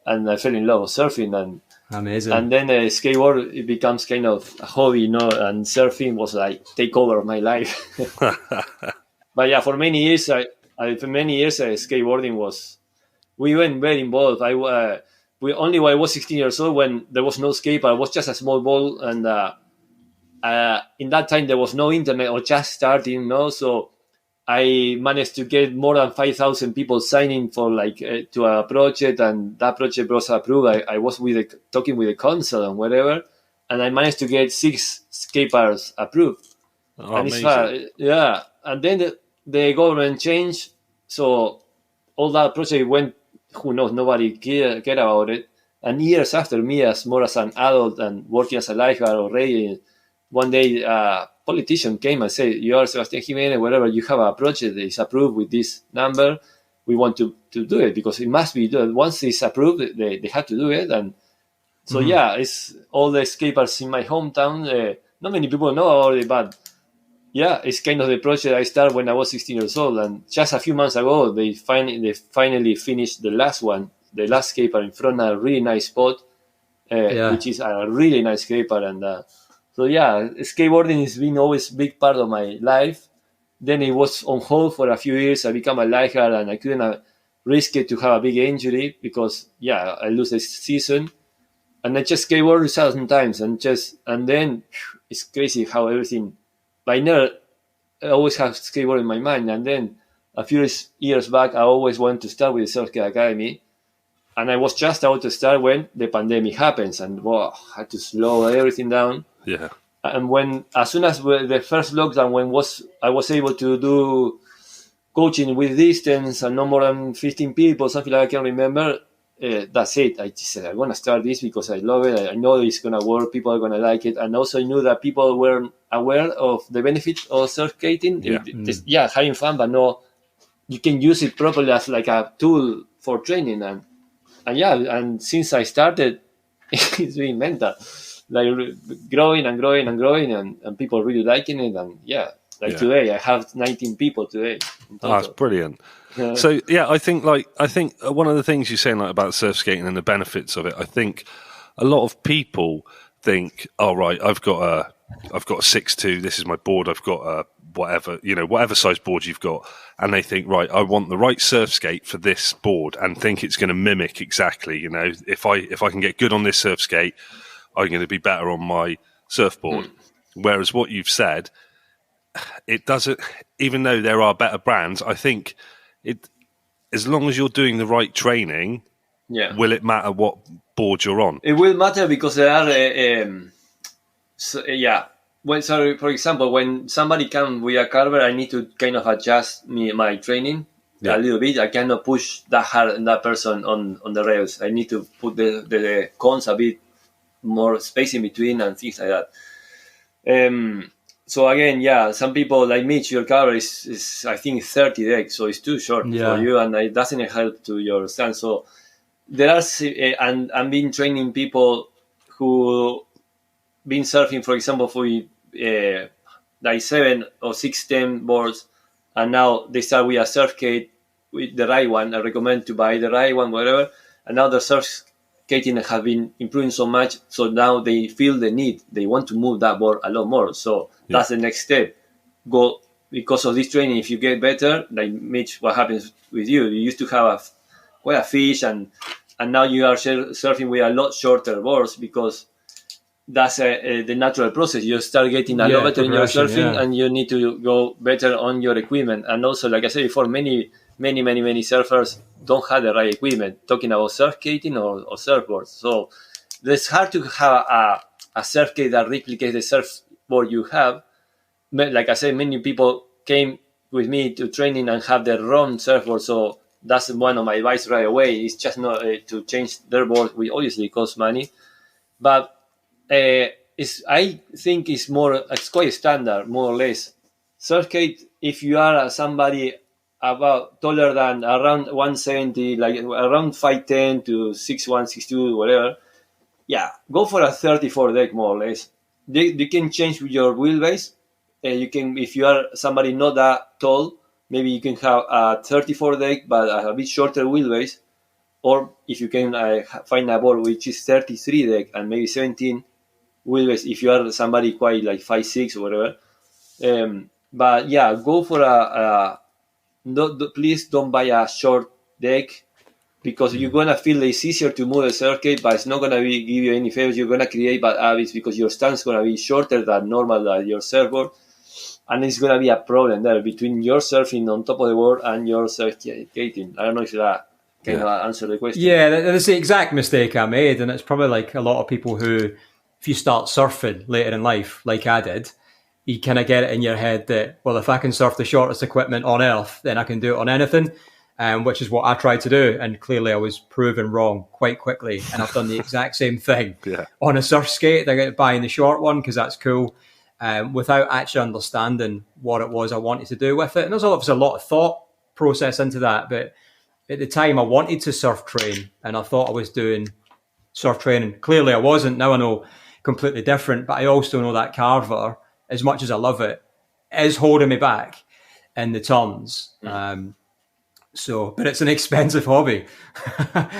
and I fell in love with surfing. And amazing. And then skateboard, it becomes kind of a hobby, and surfing was like take over of my life. But yeah, for many years, skateboarding was, we went very involved. When I was 16 years old, when there was no skate, I was just a small ball, and in that time there was no internet or just starting, so I managed to get more than 5,000 people signing for to a project, and that project was approved. I was talking with the council and whatever, and I managed to get 6 skate parks approved. Oh, and amazing. And then the government changed, so all that project went, who knows, nobody cared about it. And years after, me as an adult and working as a lifeguard already, one day a politician came and said, you are Sebastián Jiménez, whatever, you have a project that is approved with this number, we want to do it because it must be done. Once it's approved, they have to do it. And so it's all the skate parks in my hometown. Not many people know about it, but yeah, it's kind of the project I started when I was 16 years old. And just a few months ago, they finally finished the last one, the last skate park in front of a really nice spot, which is a really nice skate park. And so yeah, skateboarding has been always a big part of my life. Then it was on hold for a few years. I became a lifeguard, and I couldn't risk it to have a big injury because I lose the season. And I just skateboarded 1,000 times, and then it's crazy how everything. I always have skateboard in my mind, and then a few years back, I always wanted to start with the SurfSkate Academy, and I was just about to start when the pandemic happens, and I had to slow everything down. Yeah. And as soon as the first lockdown, I was able to do coaching with distance and no more than 15 people, something like I can remember. That's it. I just said, I'm going to start this because I love it. I know it's going to work. People are going to like it. And also I knew that people were aware of the benefits of surf skating. Having fun, but no, you can use it properly as like a tool for training. And since I started, it's been mental. growing and growing and growing, and people really liking it. And today I have 19 people today. That's brilliant. So I think one of the things you're saying about surf skating and the benefits of it, I think a lot of people think, oh right, I've got a 6'2", this is my board, I've got a whatever size board you've got, and they think, right, I want the right surf skate for this board, and think it's going to mimic exactly, if I can get good on this surf skate, I'm going to be better on my surfboard. Whereas what you've said, it doesn't, even though there are better brands, I think as long as you're doing the right training, will it matter what board you're on? It will matter because there are well, so for example, when somebody comes with a carver, I need to kind of adjust my training a little bit. I cannot push that hard that person on the rails. I need to put the cones a bit more space in between and things like that. So again, some people like Mitch, your carver is I think 30 decks, so it's too short for you, and it doesn't help to your stance. So there are, and I've been training people who been surfing, for example, for like 7 or 6 10 boards, and now they start with a SurfSkate with the right one. I recommend to buy the right one, whatever. And now the SurfSkating has been improving so much, so now they feel the need. They want to move that board a lot more. So that's the next step. Go because of this training. If you get better, like Mitch, what happens with you? You used to have quite a fish, and now you are surfing with a lot shorter boards because that's the natural process. You start getting a lot better in your surfing, and you need to go better on your equipment. And also, like I said before, many surfers don't have the right equipment. Talking about surf skating or surfboards, so it's hard to have a surf skate that replicates the surfboard you have. But like I said, many people came with me to training and have their wrong surfboard. So that's one of my advice right away. It's just not to change their board, which obviously costs money, but I think it's quite standard, more or less. SurfSkate, if you are somebody about taller than around 170, like around 5'10" to 6'1", 6'2", whatever, go for a 34 deck, more or less. You can change with your wheelbase. You can, if you are somebody not that tall, maybe you can have a 34 deck, but a bit shorter wheelbase. Or if you can find a board which is 33 deck and maybe 17 wheelbase, if you are somebody quite like 5'6" or whatever. But go for please don't buy a short deck, because you're gonna feel it's easier to move the circuit, but it's not gonna give you any favors. You're gonna create bad habits because your stance is gonna be shorter than normal than your surfboard, and it's gonna be a problem there between your surfing on top of the board and your surf skating. I don't know if that can answer the question. Yeah, that's the exact mistake I made, and it's probably like a lot of people who, if you start surfing later in life, like I did, you kind of get it in your head that, well, if I can surf the shortest equipment on earth, then I can do it on anything, which is what I tried to do. And clearly I was proven wrong quite quickly. And I've done the exact same thing on a surf skate. I got buying the short one because that's cool, without actually understanding what it was I wanted to do with it. And there's obviously a lot of thought process into that. But at the time I wanted to surf train, and I thought I was doing surf training. Clearly I wasn't. Now I know completely different, but I also know that carver, as much as I love it, is holding me back in the turns. But it's an expensive hobby.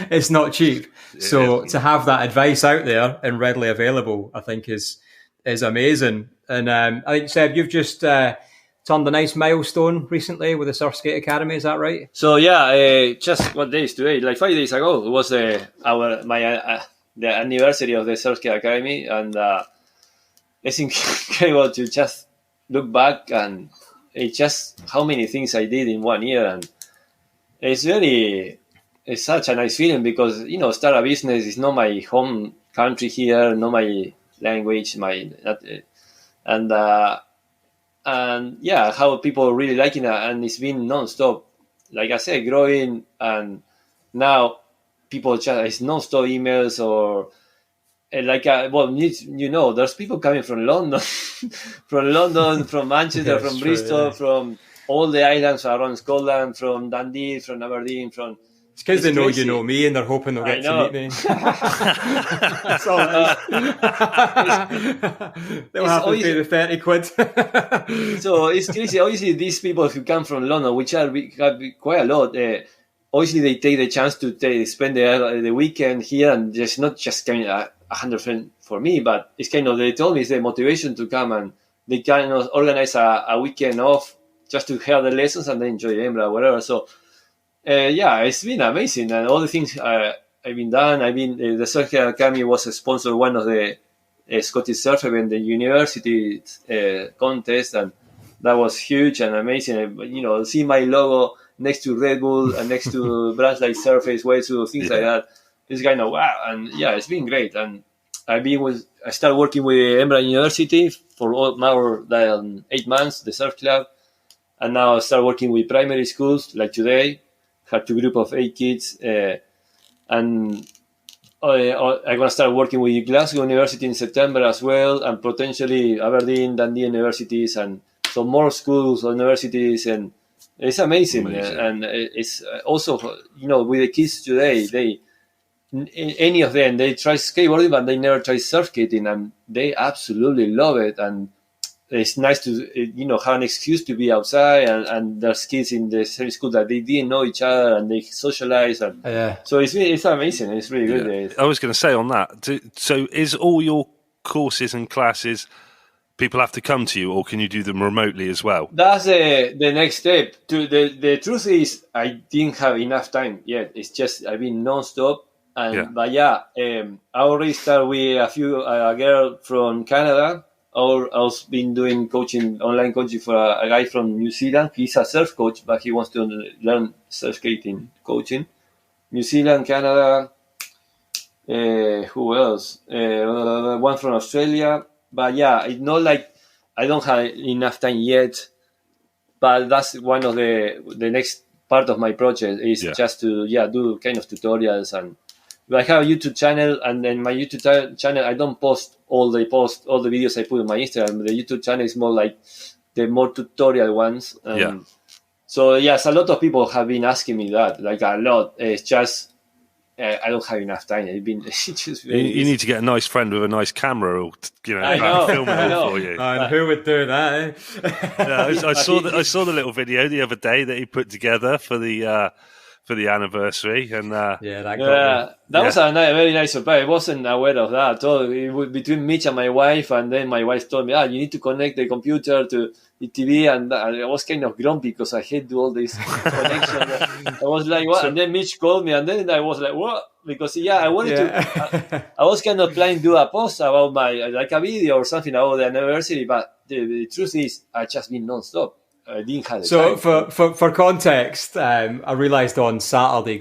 It's not cheap. So to have that advice out there and readily available, I think is amazing. And I think, Seb, you've just turned a nice milestone recently with the SurfSkate Academy. Is that right? So just what days today? Like 5 days ago, it was the anniversary of the SurfSkate Academy, and it's incredible to just look back, and it's just how many things I did in 1 year, and it's such a nice feeling because start a business is not my home country here, not my language, how people really liking it, and it's been non-stop. Like I said, growing, and now people it's non-stop emails or. There's people coming from London, from Manchester, from Bristol, from all the islands around Scotland, from Dundee, from Aberdeen, from It's because they know crazy. you know me and they're hoping they'll get to meet me. That's all it is. They'll have to pay the 30 quid. So it's crazy. Obviously, these people who come from London, which have quite a lot, obviously they take the chance to spend the weekend here, and just not just kind of 100% for me, but it's kind of, they told me it's the motivation to come, and they kind of organize a weekend off just to hear the lessons and then enjoy Embra, whatever. So it's been amazing, and all the things I've been done. The SurfSkate Academy was a sponsor one of the Scottish Surfer event, the university contest, and that was huge and amazing. See my logo next to Red Bull and next to brands like Surface, Wetsuit, things like that. It's kind of wow, and it's been great. And I started working with Embra University for more than 8 months, the surf club, and now I start working with primary schools like today. Had 2 groups of 8 kids, and I'm gonna start working with Glasgow University in September as well, and potentially Aberdeen, Dundee universities, and some more schools or universities, and it's amazing. And it's also, with the kids today, any of them, they try skateboarding, but they never try surf skating, and they absolutely love it. And it's nice to, have an excuse to be outside, and there's kids in the same school that they didn't know each other, and they socialize. And so it's amazing. It's really good. I was going to say on that, so is all your courses and classes, people have to come to you, or can you do them remotely as well? That's the next step. The truth is, I didn't have enough time yet. It's just, I've been non-stop. I already started with a girl from Canada. I've been doing online coaching for a guy from New Zealand. He's a surf coach, but he wants to learn surf skating coaching. New Zealand, Canada. Who else? One from Australia. But it's not like I don't have enough time yet. But that's one of the next part of my project is just to do kind of tutorials. And I have a YouTube channel, and then my YouTube channel, I don't post all the videos I put on my Instagram. The YouTube channel is more like the more tutorial ones. So yes, a lot of people have been asking me that, like a lot. It's just I don't have enough time. It's just you need to get a nice friend with a nice camera, or film it all for you. And who would do that? I saw the little video the other day that he put together for the anniversary, and that was a very nice surprise. I wasn't aware of that at all. It was between Mitch and my wife, and then my wife told me, you need to connect the computer to the TV, and I was kind of grumpy because I hate do all this connection. I was like, what? And then Mitch called me, and then I was like, what? Because I wanted to. I was kind of planning to do a post about a video or something about the anniversary, but the truth is, I just been non-stop. I didn't have time. For context, I realised on Saturday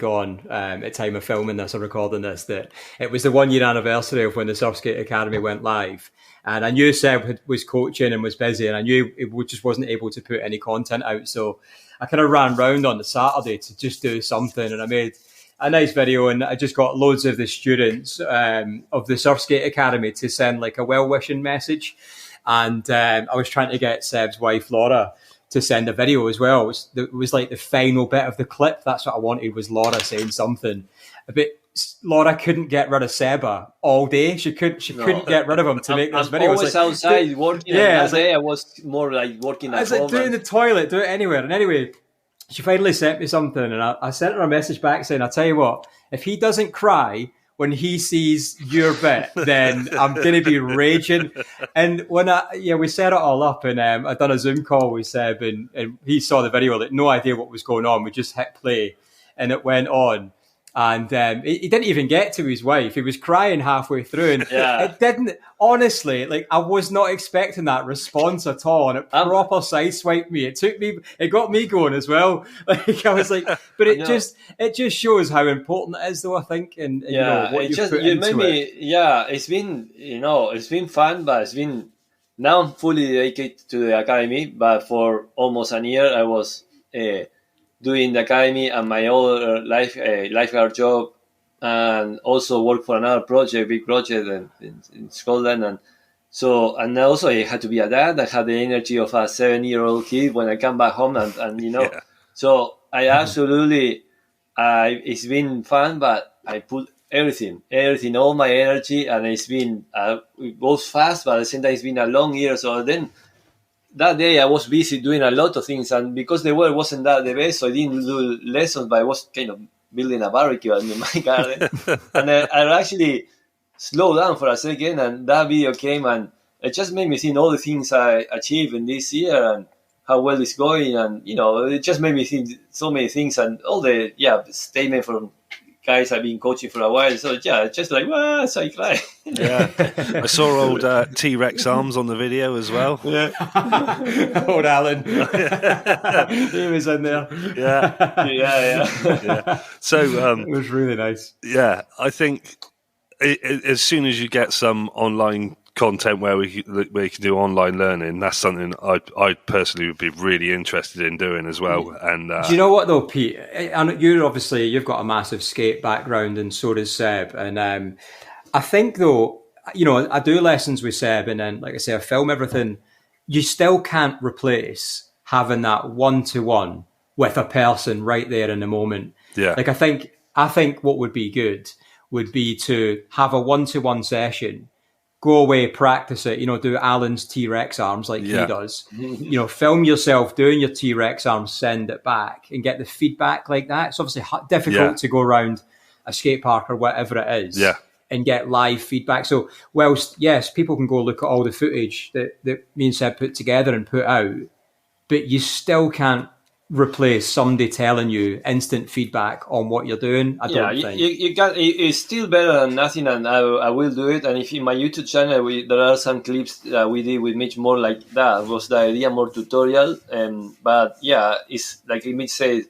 at time of filming this or recording this, that it was the 1 year anniversary of when the SurfSkate Academy went live. And I knew Seb was coaching and was busy, and I knew it just wasn't able to put any content out. So I kind of ran round on the Saturday to just do something, and I made a nice video, and I just got loads of the students of the SurfSkate Academy to send like a well-wishing message. And I was trying to get Seb's wife, Laura, to send a video as well. It was like the final bit of the clip. That's what I wanted, was Laura saying something. But Laura couldn't get rid of Seba all day. She couldn't get rid of him to make this video. I was outside working. I was more like working at home. I was like, do it in the toilet, do it anywhere. And anyway, she finally sent me something, and I sent her a message back saying, I'll tell you what, if he doesn't cry when he sees your bit, then I'm going to be raging. And when we set it all up, and I done a Zoom call with Seb, and he saw the video, like no idea what was going on. We just hit play, and it went on. And he didn't even get to his wife. He was crying halfway through, and it didn't. Honestly, like I was not expecting that response at all, and it proper sideswiped me. It got me going as well. Like I was like, but it just shows how important it is, though. I think, and what you put into it. It's been fun, but it's been now I'm fully dedicated to the academy. But for almost a year, I was doing the academy and my other lifeguard job, and also work for another big project in Scotland. And also I had to be a dad. I had the energy of a 7-year-old kid when I come back home, so I absolutely it's been fun, but I put everything, all my energy, and it's been it goes fast, but at the same time it's been a long year. So then that day I was busy doing a lot of things, and because the weather wasn't that the best, so I didn't do lessons, but I was kind of building a barbecue in my garden, and I actually slowed down for a second, and that video came, and it just made me think all the things I achieved in this year and how well it's going, and it just made me think so many things, and all the statement from guys I've been coaching for a while. So just like, well, so I cry. Yeah, I saw old T-Rex arms on the video as well. Yeah, old Alan, he was in there. Yeah. So it was really nice. Yeah, I think as soon as you get some online content where we can do online learning, that's something I personally would be really interested in doing as well. And do you know what though, Pete? And you've got a massive skate background, and so does Seb. And I think though, I do lessons with Seb, and then like I say, I film everything. You still can't replace having that 1-to-1 with a person right there in the moment. Yeah, like I think what would be good would be to have a 1-to-1 session. Go away, practice it, do Alan's T-Rex arms like he does. Film yourself doing your T-Rex arms, send it back and get the feedback like that. It's obviously difficult to go around a skate park or whatever it is and get live feedback. So whilst, yes, people can go look at all the footage that me and Seb put together and put out, but you still can't replace somebody telling you instant feedback on what you're doing. I don't think you got. It's still better than nothing, and I will do it. And if in my YouTube channel there are some clips that we did with Mitch, more like that was the idea, more tutorial. But it's like Mitch said.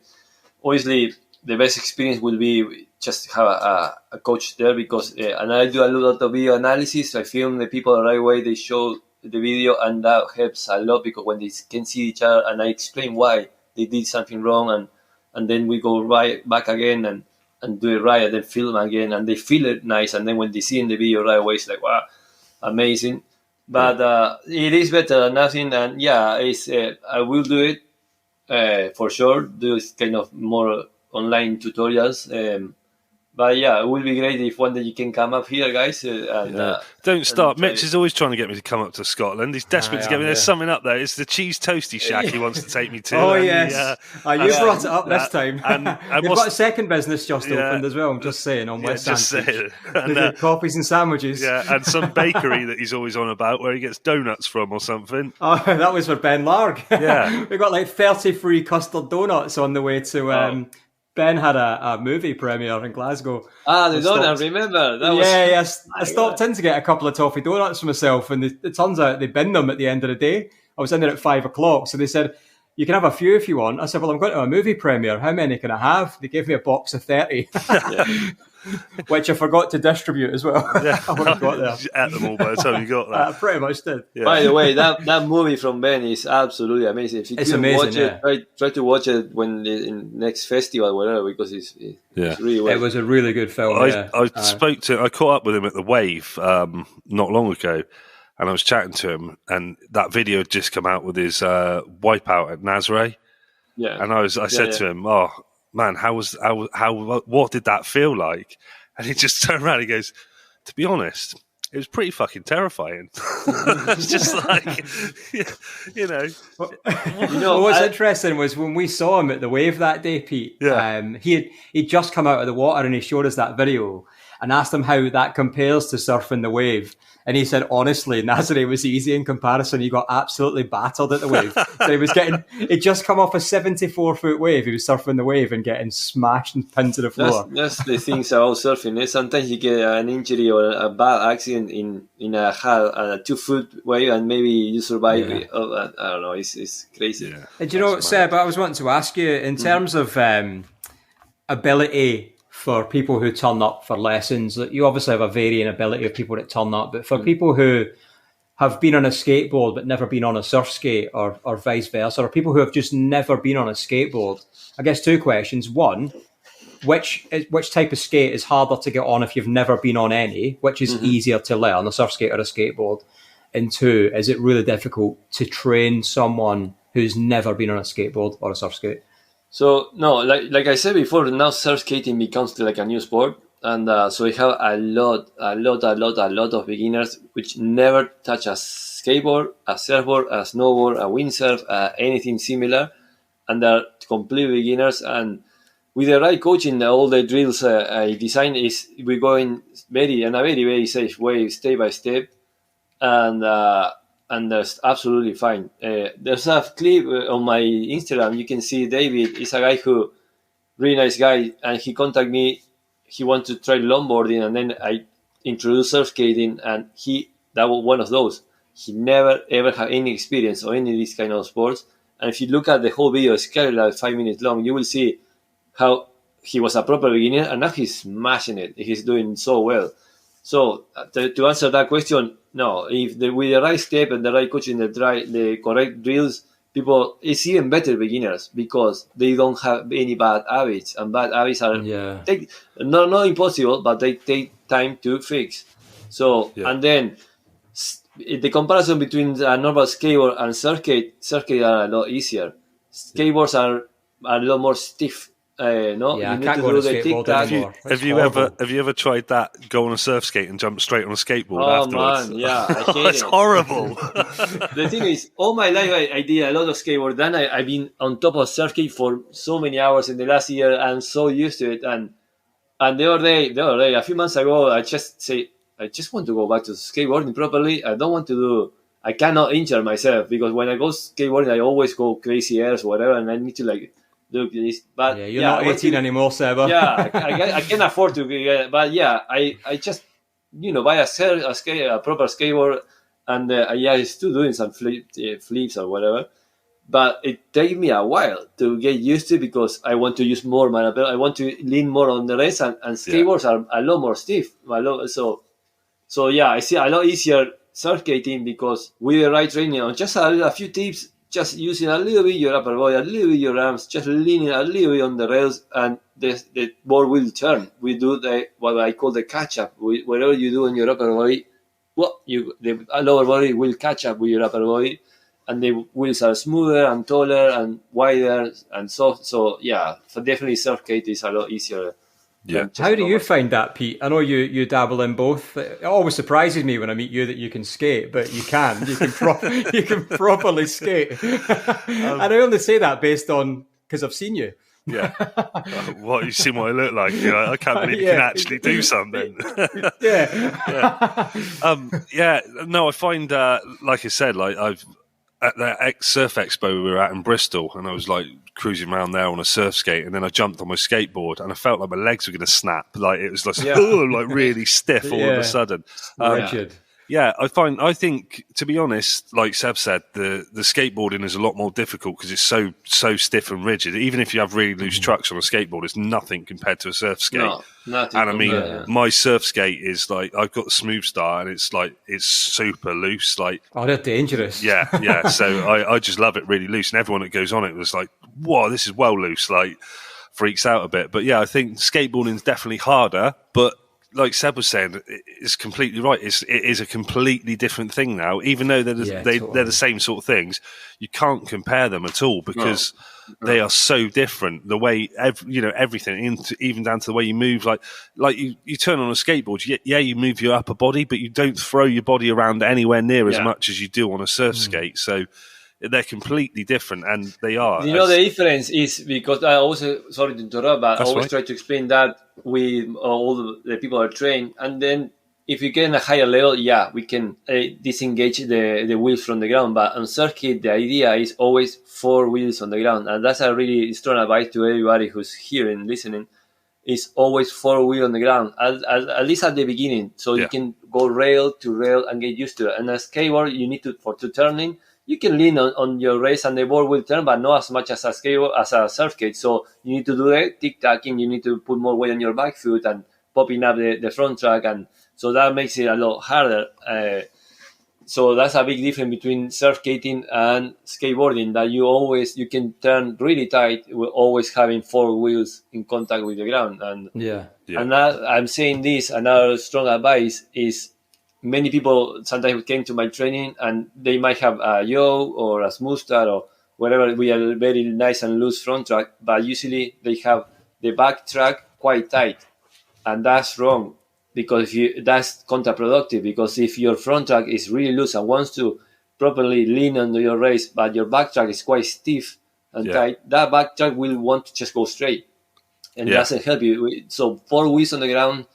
Obviously, the best experience will be just have a coach there, because and I do a lot of video analysis. I film the people the right way. They show the video, and that helps a lot, because when they can see each other, and I explain why they did something wrong, and then we go right back again and do it right, and then film again, and they feel it nice, and then when they see in the video right away, it's like, wow, amazing. But it is better than nothing, and it's I will do it for sure. Do kind of more online tutorials. But it would be great if one day you can come up here, guys. Don't start. Mitch is always trying to get me to come up to Scotland. He's desperate to get me. There's something up there. It's the cheese toasty shack he wants to take me to. Oh, yes. You brought it up this time. And you've got a second business just opened as well, I'm just saying, on West Sandwich. And coffees and sandwiches. Yeah, and some bakery that he's always on about where he gets donuts from or something. Oh, that was for Ben Larg. Yeah. We got like 30 free custard donuts on the way to... Ben had a movie premiere in Glasgow. The donut, remember? I stopped in to get a couple of toffee donuts for myself, and it turns out they binned them at the end of the day. I was in there at 5 o'clock, so they said, you can have a few if you want. I said, well, I'm going to a movie premiere. How many can I have? They gave me a box of 30, which I forgot to distribute as well. Yeah. I would have got there. You ate them all by the time you got there. I pretty much did. Yeah. By the way, that movie from Ben is absolutely amazing. If you watch it, try to watch it when in next festival or whatever, because it's really well. It was a really good film. I caught up with him at the Wave not long ago, and I was chatting to him, and that video had just come out with his wipeout at Nazare. Yeah. And I said to him, "Oh man, what did that feel like?" And he just turned around and he goes, "To be honest, it was pretty fucking terrifying." It's just like, what's interesting was when we saw him at the Wave that day, Pete. Yeah. He'd just come out of the water, and he showed us that video and asked him how that compares to surfing the wave. And he said, honestly, Nazare was easy in comparison. He got absolutely battered at the wave. So he'd just come off a 74-foot wave. He was surfing the wave and getting smashed and pinned to the floor. That's the things about surfing. Sometimes you get an injury or a bad accident in a 2-foot wave, and maybe you survive it. I don't know. It's crazy. Yeah. And Seb, I was wanting to ask you, in terms of ability for people who turn up for lessons, you obviously have a varying ability of people that turn up, but for people who have been on a skateboard but never been on a surf skate, or vice versa, or people who have just never been on a skateboard, I guess 2 questions. One, which type of skate is harder to get on if you've never been on any? Which is easier to learn, a surf skate or a skateboard? And 2, is it really difficult to train someone who's never been on a skateboard or a surf skate? So no, like I said before, now surf skating becomes like a new sport, and so we have a lot of beginners which never touch a skateboard, a surfboard, a snowboard, a windsurf, anything similar, and they're complete beginners. And with the right coaching, all the drills I design is we're going in a very very safe way, step by step, and that's absolutely fine. There's a clip on my Instagram. You can see David is a guy who really nice guy, and he contacted me. He wanted to try longboarding, and then I introduced surf skating, and that was one of those. He never ever had any experience or any of these kind of sports. And if you look at the whole video, it's kind of like 5 minutes long, you will see how he was a proper beginner, and now he's smashing it. He's doing so well. So to answer that question, no. If with the right step and the right coaching, the correct drills, people it's even better beginners because they don't have any bad habits, and bad habits are not impossible, but they take time to fix. So and then the comparison between a normal skateboard and surfskate are a lot easier. Skateboards are a lot more stiff. No, yeah, you I need can't to go on do a the skateboard tic-tac. anymore. Have you ever tried that? Go on a surf skate and jump straight on a skateboard Oh afterwards? man, yeah, I hate It's it. horrible. The thing is, all my life I did a lot of skateboard. Then I've been on top of surfskate for so many hours in the last year. I'm so used to it. And the other day, a few months ago, I just want to go back to skateboarding properly. I cannot injure myself because when I go skateboarding, I always go crazy airs, whatever, and I need to like look this. But yeah, you're not 18 anymore, Seba. Yeah, I can afford to be, but yeah, I just buy a proper skateboard, and I'm still doing some flips or whatever. But it takes me a while to get used to because I want to use more my I want to lean more on the rest, and skateboards are a lot more stiff. So yeah, I see a lot easier surf skating because with the right training on just a few tips, just using a little bit your upper body, a little bit your arms, just leaning a little bit on the rails, and the board will turn. We do what I call the catch up. Whatever you do on your upper body, the lower body will catch up with your upper body, and the wheels are smoother and taller and wider and soft. So yeah, so definitely surf skate is a lot easier. Yeah. How do you find that, Pete? I know you dabble in both. It always surprises me when I meet you that you can skate, but you can. You can properly skate. And I only say that based on because I've seen you. Yeah. What you seen what I look like? I can't believe you can actually do something. No, I find like I said, like I've at the Surf Expo we were at in Bristol, and I was like cruising around there on a surf skate, and then I jumped on my skateboard, and I felt like my legs were going to snap. Like it was like, like really stiff all of a sudden. Rigid. Yeah, I think, to be honest, like Seb said, the skateboarding is a lot more difficult because it's so stiff and rigid. Even if you have really loose trucks on a skateboard, it's nothing compared to a surf skate. No, nothing. And I mean, my surf skate is like, I've got the Smooth Star, and it's super loose. Like, oh, they're dangerous. Yeah. So I just love it really loose, and everyone that goes on it was like, "Whoa, this is well loose." Like, freaks out a bit. But yeah, I think skateboarding is definitely harder, but like Seb was saying, it's completely right. It is a completely different thing now. Even though they're the same sort of things, you can't compare them at all because they are so different. The way everything, even down to the way you move. Like you turn on a skateboard, you move your upper body, but you don't throw your body around anywhere near as much as you do on a surf skate. So they're completely different, and they are. The difference is because I also, sorry to interrupt, but I always try to explain that with all the people are trained, and then if you get in a higher level, we can disengage the wheels from the ground. But on circuit, the idea is always 4 wheels on the ground, and that's a really strong advice to everybody who's here and listening. Is always 4 wheels on the ground, at least at the beginning, so you can go rail to rail and get used to it. And a skateboard, you need to turning. You can lean on your race and the board will turn, but not as much as a skateboard, as a surf skate. So you need to do the tic-tacking, you need to put more weight on your back foot and popping up the front track. And so that makes it a lot harder. So that's a big difference between surf skating and skateboarding, that you can turn really tight with always having 4 wheels in contact with the ground. And I'm saying this, another strong advice is, many people sometimes came to my training and they might have a Yo or a Smooth Star or wherever we are very nice and loose front track, but usually they have the back track quite tight, and that's wrong because that's counterproductive. Because if your front track is really loose and wants to properly lean on your race, but your back track is quite stiff and tight, that back track will want to just go straight, and doesn't help you. So 4 wheels on the ground,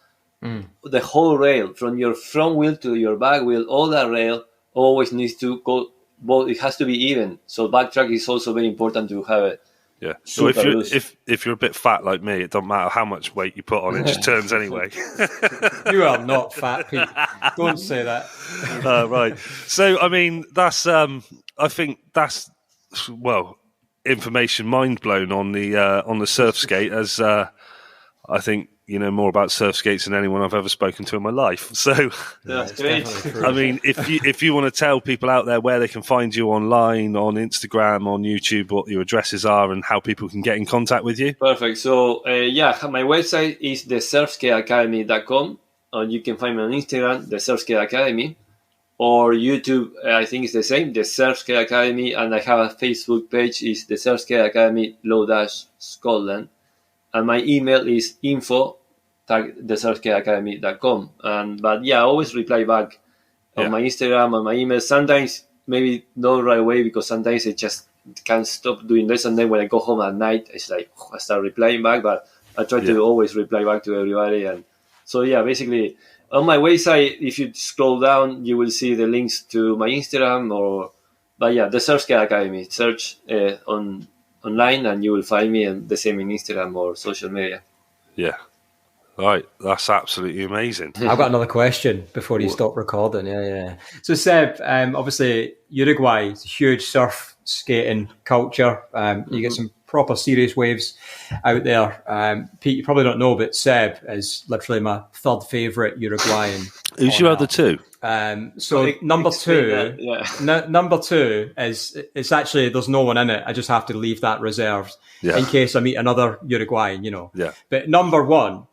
the whole rail from your front wheel to your back wheel, all that rail always needs to go. Well, it has to be even. So back track is also very important to have it. Yeah. So if you're a bit fat like me, it doesn't matter how much weight you put on, it just turns anyway. You are not fat, Pete. Don't say that. Right. So I mean, that's I think that's information mind blown on the SurfSkate, as I think you know more about SurfSkates than anyone I've ever spoken to in my life. So that's great. I mean, if you want to tell people out there where they can find you online, on Instagram, on YouTube, what your addresses are, and how people can get in contact with you. Perfect. So my website is the SurfSkateAcademy.com, and you can find me on Instagram, the SurfSkate Academy, or YouTube. I think it's the same, the SurfSkate Academy, and I have a Facebook page, is the SurfSkate Academy _Scotland. And my email is info@thesurfskateacademy.com. But I always reply back on my Instagram and my email. Sometimes maybe not right away, because sometimes I just can't stop doing this. And then when I go home at night, it's like I start replying back. But I try to always reply back to everybody. And so basically on my website, if you scroll down, you will see the links to my Instagram. The SurfSkate Academy. Search online and you will find me, and the same in Instagram or social media. Yeah. Right. That's absolutely amazing. I've got another question before you stop recording. Yeah. So Seb, obviously Uruguay is a huge surf skating culture. You get some proper serious waves out there. Pete, you probably don't know, but Seb is literally my third favourite Uruguayan. Who's your other two? Number two is, it's actually, there's no one in it. I just have to leave that reserved in case I meet another Uruguayan, you know. Yeah. But number one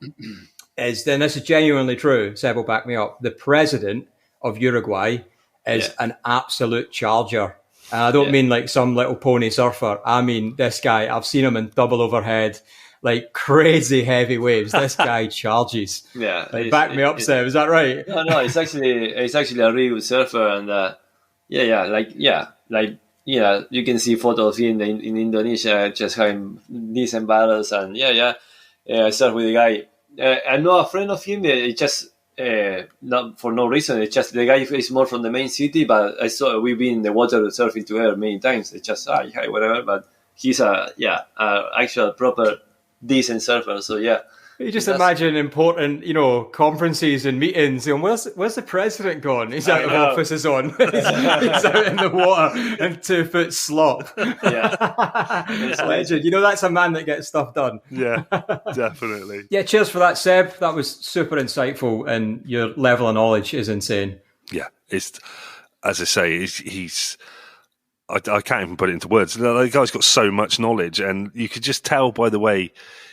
is, then this is genuinely true, Seb will back me up, the president of Uruguay is an absolute charger. And I don't mean like some little pony surfer. I mean, this guy, I've seen him in double overhead, like crazy heavy waves. This guy charges. Yeah. Back me up, Seb. Is that right? No, it's actually a really good surfer. And you can see photos in Indonesia just having decent battles. And I surf with a guy. I know a friend of him, it just not for no reason. It's just the guy is more from the main city, but I saw we've been in the water surfing together many times. It's just whatever. But he's a actual proper decent surfer. So you just imagine important, conferences and meetings. And where's the president gone? He's out of office, is on. he's out in the water in 2 foot slop. Yeah, it's legend. That's a man that gets stuff done. Yeah, definitely. Yeah, cheers for that, Seb. That was super insightful, and your level of knowledge is insane. Yeah, it's, as I say, he's. I can't even put it into words. The guy's got so much knowledge, and you could just tell by the way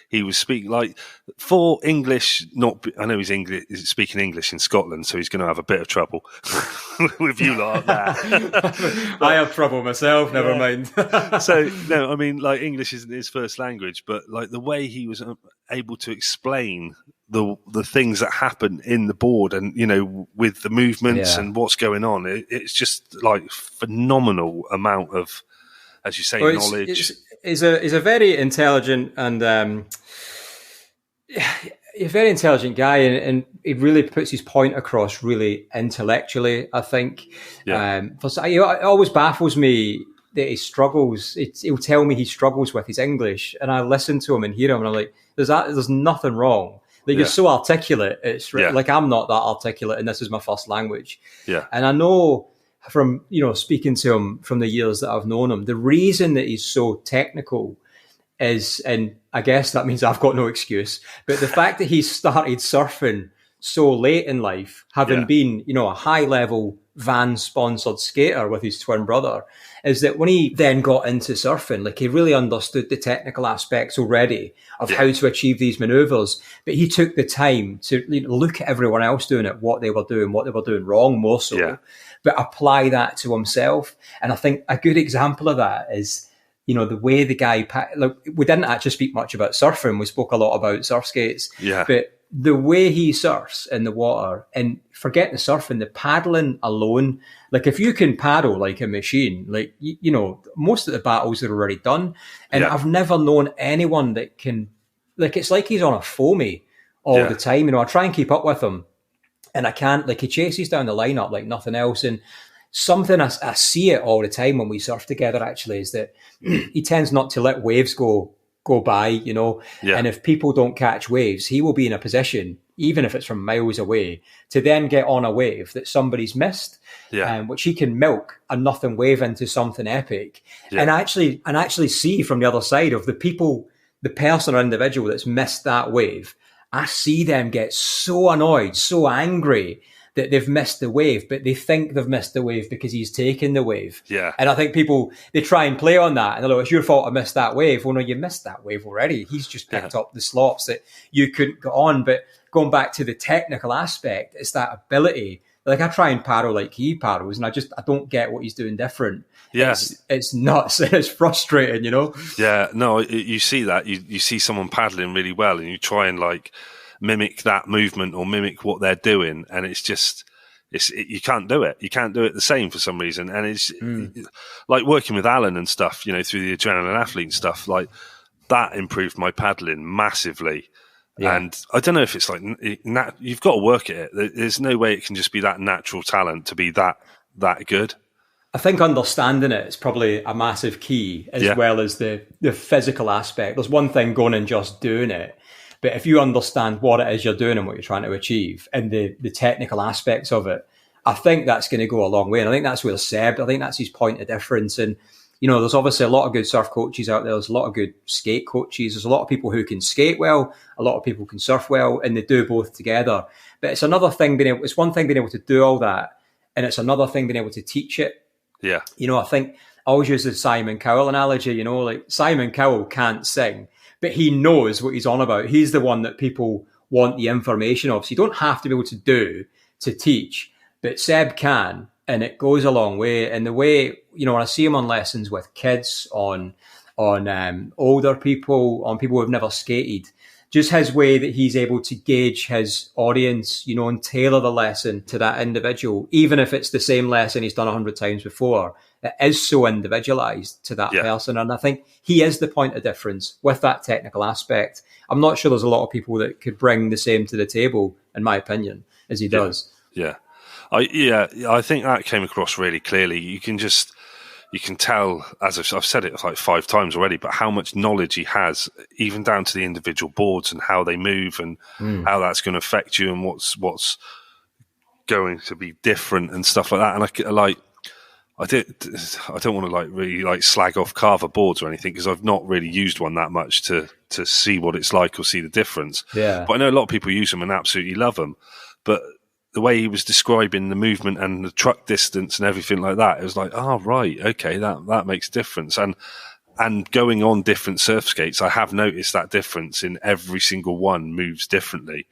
he was speaking. Like, for English, I know he's speaking English in Scotland, so he's going to have a bit of trouble with you lot there. I have trouble myself. Never mind. So no, I mean, like, English isn't his first language, but like the way he was able to explain the things that happen in the board, and with the movements and what's going on, it's just like phenomenal amount of, as you say, knowledge. He's a very intelligent and a very intelligent guy, and he really puts his point across really intellectually, I think. It always baffles me that he struggles. He'll tell me he struggles with his English, and I listen to him and hear him, and I'm like, there's nothing wrong. Like, you're so articulate. It's like, I'm not that articulate, and this is my first language. Yeah. And I know from, speaking to him from the years that I've known him, the reason that he's so technical is, and I guess that means I've got no excuse, but the fact that he started surfing so late in life, having been, a high level van sponsored skater with his twin brother, is that when he then got into surfing, like, he really understood the technical aspects already of how to achieve these maneuvers. But he took the time to look at everyone else doing it, what they were doing wrong, more so, but apply that to himself. And I think a good example of that is the way the guy, like, we didn't actually speak much about surfing. We spoke a lot about SurfSkates, but the way he surfs in the water, and forget the surfing, the paddling alone. Like, if you can paddle like a machine, like, most of the battles are already done. And I've never known anyone that can, like, it's like he's on a foamy all the time. I try and keep up with him and I can't. Like, he chases down the lineup like nothing else. And something I see it all the time when we surf together, actually, is that he tends not to let waves go by, and if people don't catch waves, he will be in a position, even if it's from miles away, to then get on a wave that somebody's missed, which he can milk a nothing wave into something epic. And actually see from the other side of the person or individual that's missed that wave, I see them get so annoyed, so angry that they've missed the wave, but they think they've missed the wave because he's taken the wave. Yeah. And I think people, they try and play on that. And they're like, it's your fault I missed that wave. Well, no, you missed that wave already. He's just picked up the slops that you couldn't get on. But going back to the technical aspect, it's that ability. Like, I try and paddle like he paddles, and I don't get what he's doing different. Yeah. It's nuts. It's frustrating, Yeah, no, you see that. You see someone paddling really well, and you try and, like, mimic that movement or mimic what they're doing, and you can't do it. You can't do it the same for some reason. And it's like working with Alan and stuff, through the Adrenaline Athlete and stuff, like that improved my paddling massively. Yeah. And I don't know if it's like, you've got to work at it. There's no way it can just be that natural talent to be that good. I think understanding it is probably a massive key, as well as the physical aspect. There's one thing going and just doing it, but if you understand what it is you're doing and what you're trying to achieve and the technical aspects of it, I think that's going to go a long way. And I think that's where I think that's his point of difference. And, there's obviously a lot of good surf coaches out there. There's a lot of good skate coaches. There's a lot of people who can skate well. A lot of people can surf well, and they do both together. But it's another thing it's one thing being able to do all that, and it's another thing being able to teach it. Yeah. I think I always use the Simon Cowell analogy, like Simon Cowell can't sing, but he knows what he's on about. He's the one that people want the information of. So you don't have to be able to teach, but Seb can, and it goes a long way. And the way, when I see him on lessons with kids, on older people, on people who've never skated, just his way that he's able to gauge his audience, and tailor the lesson to that individual, even if it's the same lesson he's done 100 times before, it is so individualized to that person. And I think he is the point of difference with that technical aspect. I'm not sure there's a lot of people that could bring the same to the table, in my opinion, as he does. Yeah. I think that came across really clearly. You can tell, as I've said it like 5 times already, but how much knowledge he has, even down to the individual boards and how they move and how that's going to affect you and what's going to be different and stuff like that. And I don't want to really slag off Carver boards or anything, because I've not really used one that much to see what it's like or see the difference. Yeah. But I know a lot of people use them and absolutely love them. But the way he was describing the movement and the truck distance and everything like that, it was like, oh, right, okay, that makes a difference. And going on different surf skates, I have noticed that difference in every single one moves differently.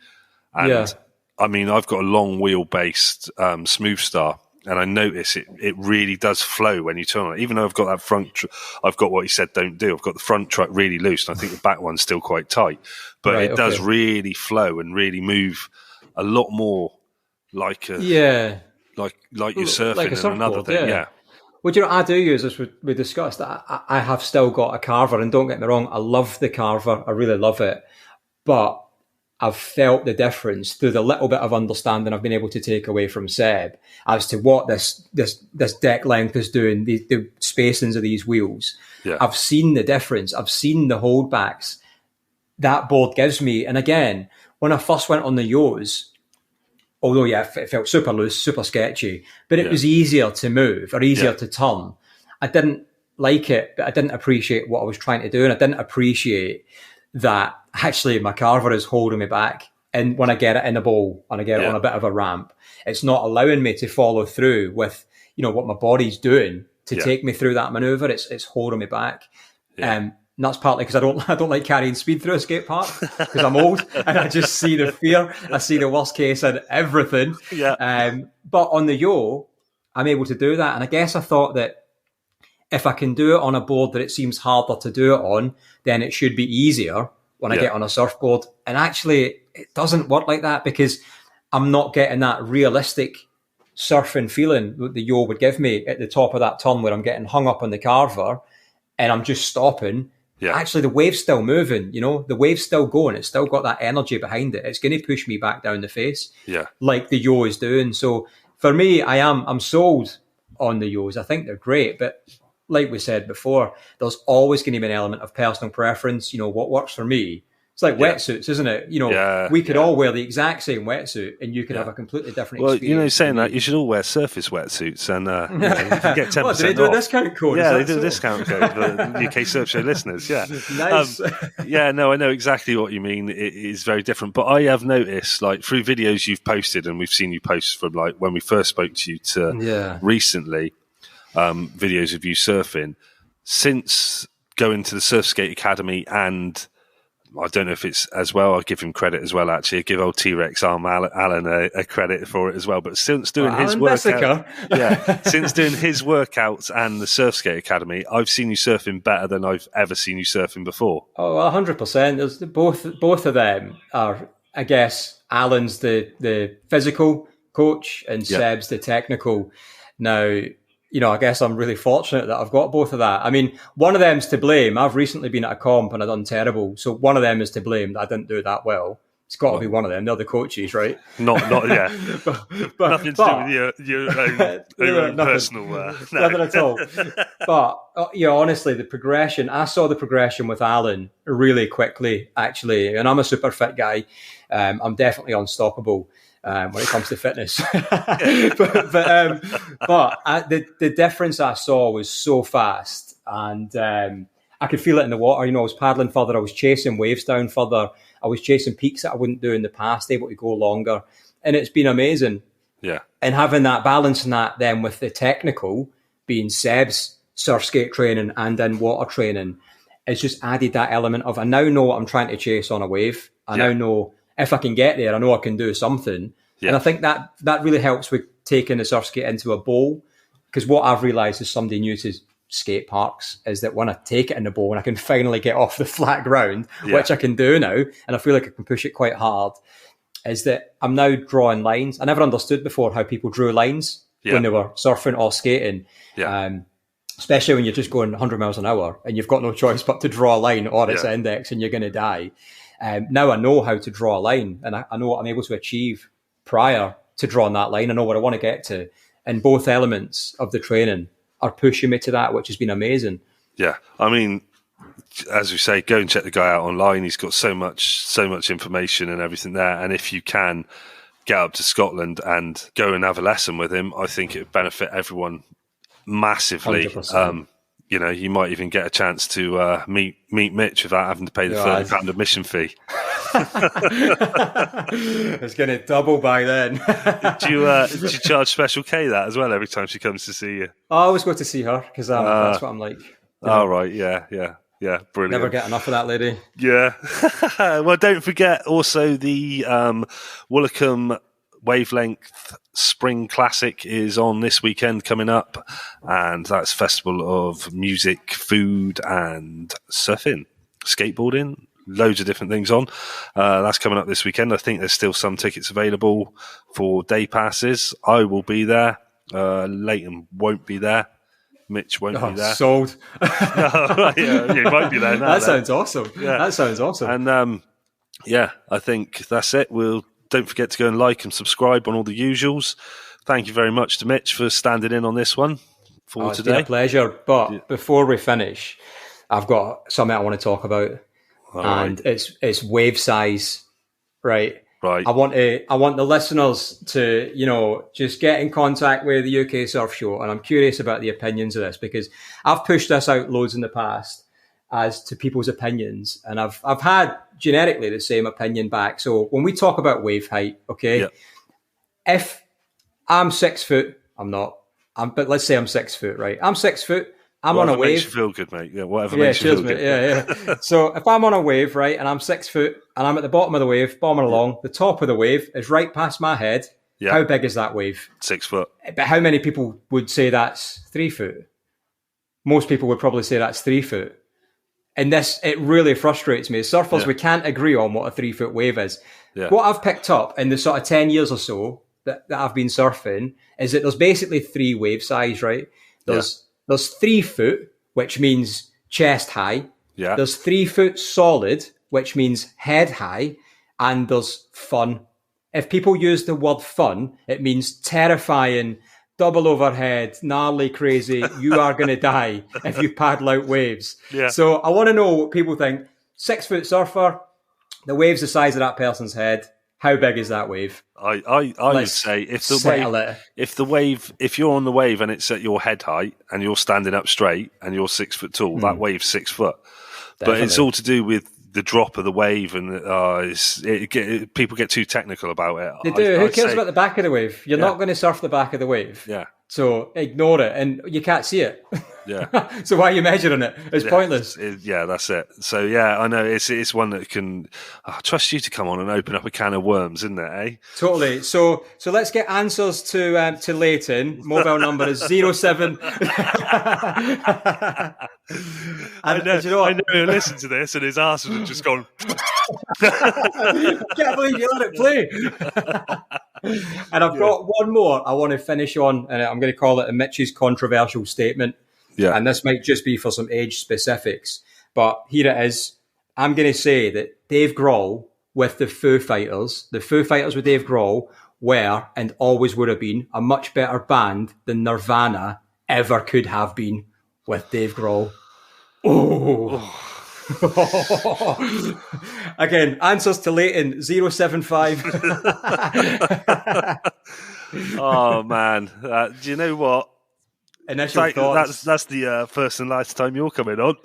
And I mean, I've got a long wheel-based Smooth Star, and I notice it really does flow when you turn on it. Even though I've got that I've got what he said don't do. I've got the front truck really loose, and I think the back one's still quite tight. But it does really flow and really move a lot more like you're surfing like and another thing. Yeah. Well, I do use this. We discussed that I have still got a Carver, and don't get me wrong, I love the Carver. I really love it. But I've felt the difference through the little bit of understanding I've been able to take away from Seb as to what this deck length is doing, the spacings of these wheels. Yeah. I've seen the difference. I've seen the holdbacks that board gives me. And again, when I first went on the Yos, although, it felt super loose, super sketchy, but it was easier to move or easier to turn. I didn't like it, but I didn't appreciate what I was trying to do. And I didn't appreciate that actually my Carver is holding me back. And when I get it in a bowl and I get it on a bit of a ramp, it's not allowing me to follow through with, what my body's doing to take me through that maneuver. It's holding me back. And that's partly because I don't like carrying speed through a skate park because I'm old and I just see the fear. I see the worst case in everything. Yeah. But on the Yo, I'm able to do that. And I guess I thought that if I can do it on a board that it seems harder to do it on, then it should be easier when I get on a surfboard. And actually, it doesn't work like that, because I'm not getting that realistic surfing feeling that the yaw would give me at the top of that turn, where I'm getting hung up on the carver and I'm just stopping. Yeah. Actually, the wave's still moving, the wave's still going. It's still got that energy behind it. It's going to push me back down the face, like the yaw is doing. So for me, I'm sold on the yaws. I think they're great, but like we said before, there's always going to be an element of personal preference. What works for me. It's like wetsuits, isn't it? We could all wear the exact same wetsuit, and you could have a completely different experience. Saying that, you should all wear Surface wetsuits, and you can get 10% off. Do they do a discount code? Yeah, they do a discount code for the UK Surf Show listeners. Yeah, nice. I know exactly what you mean. It is very different, but I have noticed, like through videos you've posted, and we've seen you post from like when we first spoke to you to recently, videos of you surfing. Since going to the SurfSkate Academy, and I don't know if it's as well, I'll give him credit as well, actually. I give old T-Rex arm Alan a credit for it as well. But since doing his workouts, since doing his workouts and the SurfSkate Academy, I've seen you surfing better than I've ever seen you surfing before. Oh, 100%. There's both of them are, I guess, Alan's the physical coach and Seb's the technical. Now, I guess I'm really fortunate that I've got both of that. I mean, one of them's to blame. I've recently been at a comp and I've done terrible. So one of them is to blame that I didn't do that well. It's got to be one of them. They're the coaches, right? Not yeah. but nothing to do with your own personal... Nothing at all. But, honestly, the progression, I saw the progression with Alan really quickly, actually. And I'm a super fit guy. I'm definitely unstoppable when it comes to fitness. but the difference I saw was so fast, and I could feel it in the water. I was paddling further, I was chasing waves down further, I was chasing peaks that I wouldn't do in the past, able to go longer, and it's been amazing. Yeah. And having that balance in that then with the technical being Seb's surf skate training and in water training, it's just added that element of, I now know what I'm trying to chase on a wave. I now know if I can get there, I know I can do something. Yeah. And I think that really helps with taking the surf skate into a bowl, because what I've realised as somebody new to skate parks is that when I take it in the bowl and I can finally get off the flat ground, which I can do now, and I feel like I can push it quite hard, is that I'm now drawing lines. I never understood before how people drew lines when they were surfing or skating. Especially when you're just going 100 miles an hour and you've got no choice but to draw a line or its index and you're going to die. Now I know how to draw a line, and I know what I'm able to achieve prior to drawing that line. I know what I want to get to. And both elements of the training are pushing me to that, which has been amazing. Yeah. I mean, as we say, go and check the guy out online. He's got so much information and everything there. And if you can get up to Scotland and go and have a lesson with him, I think it would benefit everyone massively. 100%. You might even get a chance to meet Mitch without having to pay the £30 admission fee. It's going to double by then. Do you charge Special K that as well every time she comes to see you? I always go to see her because that's what I'm like. Right, yeah, brilliant. Never get enough of that lady. Yeah. Well, don't forget also the Woolacombe Wavelength Spring Classic is on this weekend coming up, and that's festival of music, food and surfing, skateboarding, loads of different things on. That's coming up this weekend. I think there's still some tickets available for day passes. I will be there. Leighton won't be there. Mitch won't be there. Sold. You might be there now. That sounds awesome. Yeah. That sounds awesome. And I think that's it. Don't forget to go and like and subscribe on all the usuals. Thank you very much to Mitch for standing in on this one for today. It's been a pleasure. But before we finish, I've got something I want to talk about. And it's wave size, right? Right. I want the listeners to, just get in contact with the UK Surf Show, and I'm curious about the opinions of this, because I've pushed this out loads in the past as to people's opinions, and I've had generically the same opinion back. So when we talk about wave height, if I'm 6 foot, I'm not. But let's say I'm 6 foot, right? I'm 6 foot. I'm on a wave. Makes you feel good, mate. Yeah, whatever makes you feel good. Yeah. So if I'm on a wave, right, and I'm 6 foot, and I'm at the bottom of the wave, bombing along, the top of the wave is right past my head. Yeah. How big is that wave? 6 foot. But how many people would say that's 3 foot? most people would probably say that's 3 foot. And this, it really frustrates me. As surfers, we can't agree on what a 3 foot wave is. Yeah. What I've picked up in the sort of 10 years or so that I've been surfing is that there's basically 3 wave size, right? There's 3 foot, which means chest high. Yeah. There's 3 foot solid, which means head high. And there's fun. If people use the word fun, it means terrifying, double overhead, gnarly, crazy. You are going to die if you paddle out waves. Yeah. So I want to know what people think. 6 foot surfer, the wave's the size of that person's head. How big is that wave? I would say if you're on the wave and it's at your head height and you're standing up straight and you're 6 foot tall, that wave's 6 foot. Definitely. But it's all to do with the drop of the wave, and people get too technical about it. They do. Who cares about the back of the wave? You're not going to surf the back of the wave. Yeah. So ignore it, and you can't see it. Yeah. So why are you measuring it? It's pointless. That's it. So yeah, I know it's one that can. I trust you to come on and open up a can of worms, isn't it? Eh? Totally. So let's get answers to Leighton. Mobile number is 07. I know he'll listen to this and his arse would have just gone. Can't believe you let it play. And I've got one more I want to finish on, and I'm going to call it a Mitch's controversial statement. Yeah. And this might just be for some age specifics, but here it is. I'm going to say that Dave Grohl with the Foo Fighters with Dave Grohl were and always would have been a much better band than Nirvana ever could have been with Dave Grohl. Oh. Again, answers to Leighton 075. Oh man, do you know what? Initial thoughts. That's the first and last time you're coming on.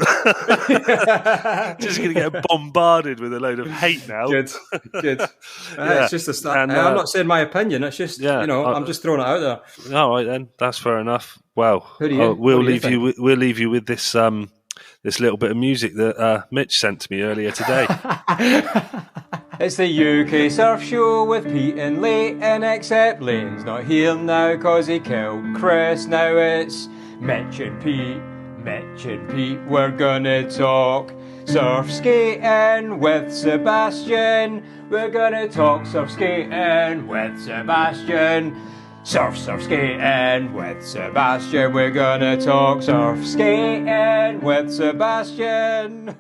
Just going to get bombarded with a load of hate now. Good. It's just a start. I'm not saying my opinion. It's just I'm just throwing it out there. All right then, that's fair enough. Well, we'll leave you with this this little bit of music that Mitch sent to me earlier today. It's the UK Surf Show with Pete and Leighton, except Leighton's not here now cause he killed Chris. Now it's Mitch and Pete, we're gonna talk surf skating with Sebastian. We're gonna talk surf skating with Sebastian. Surf skating with Sebastian. We're gonna talk surf skating with Sebastian.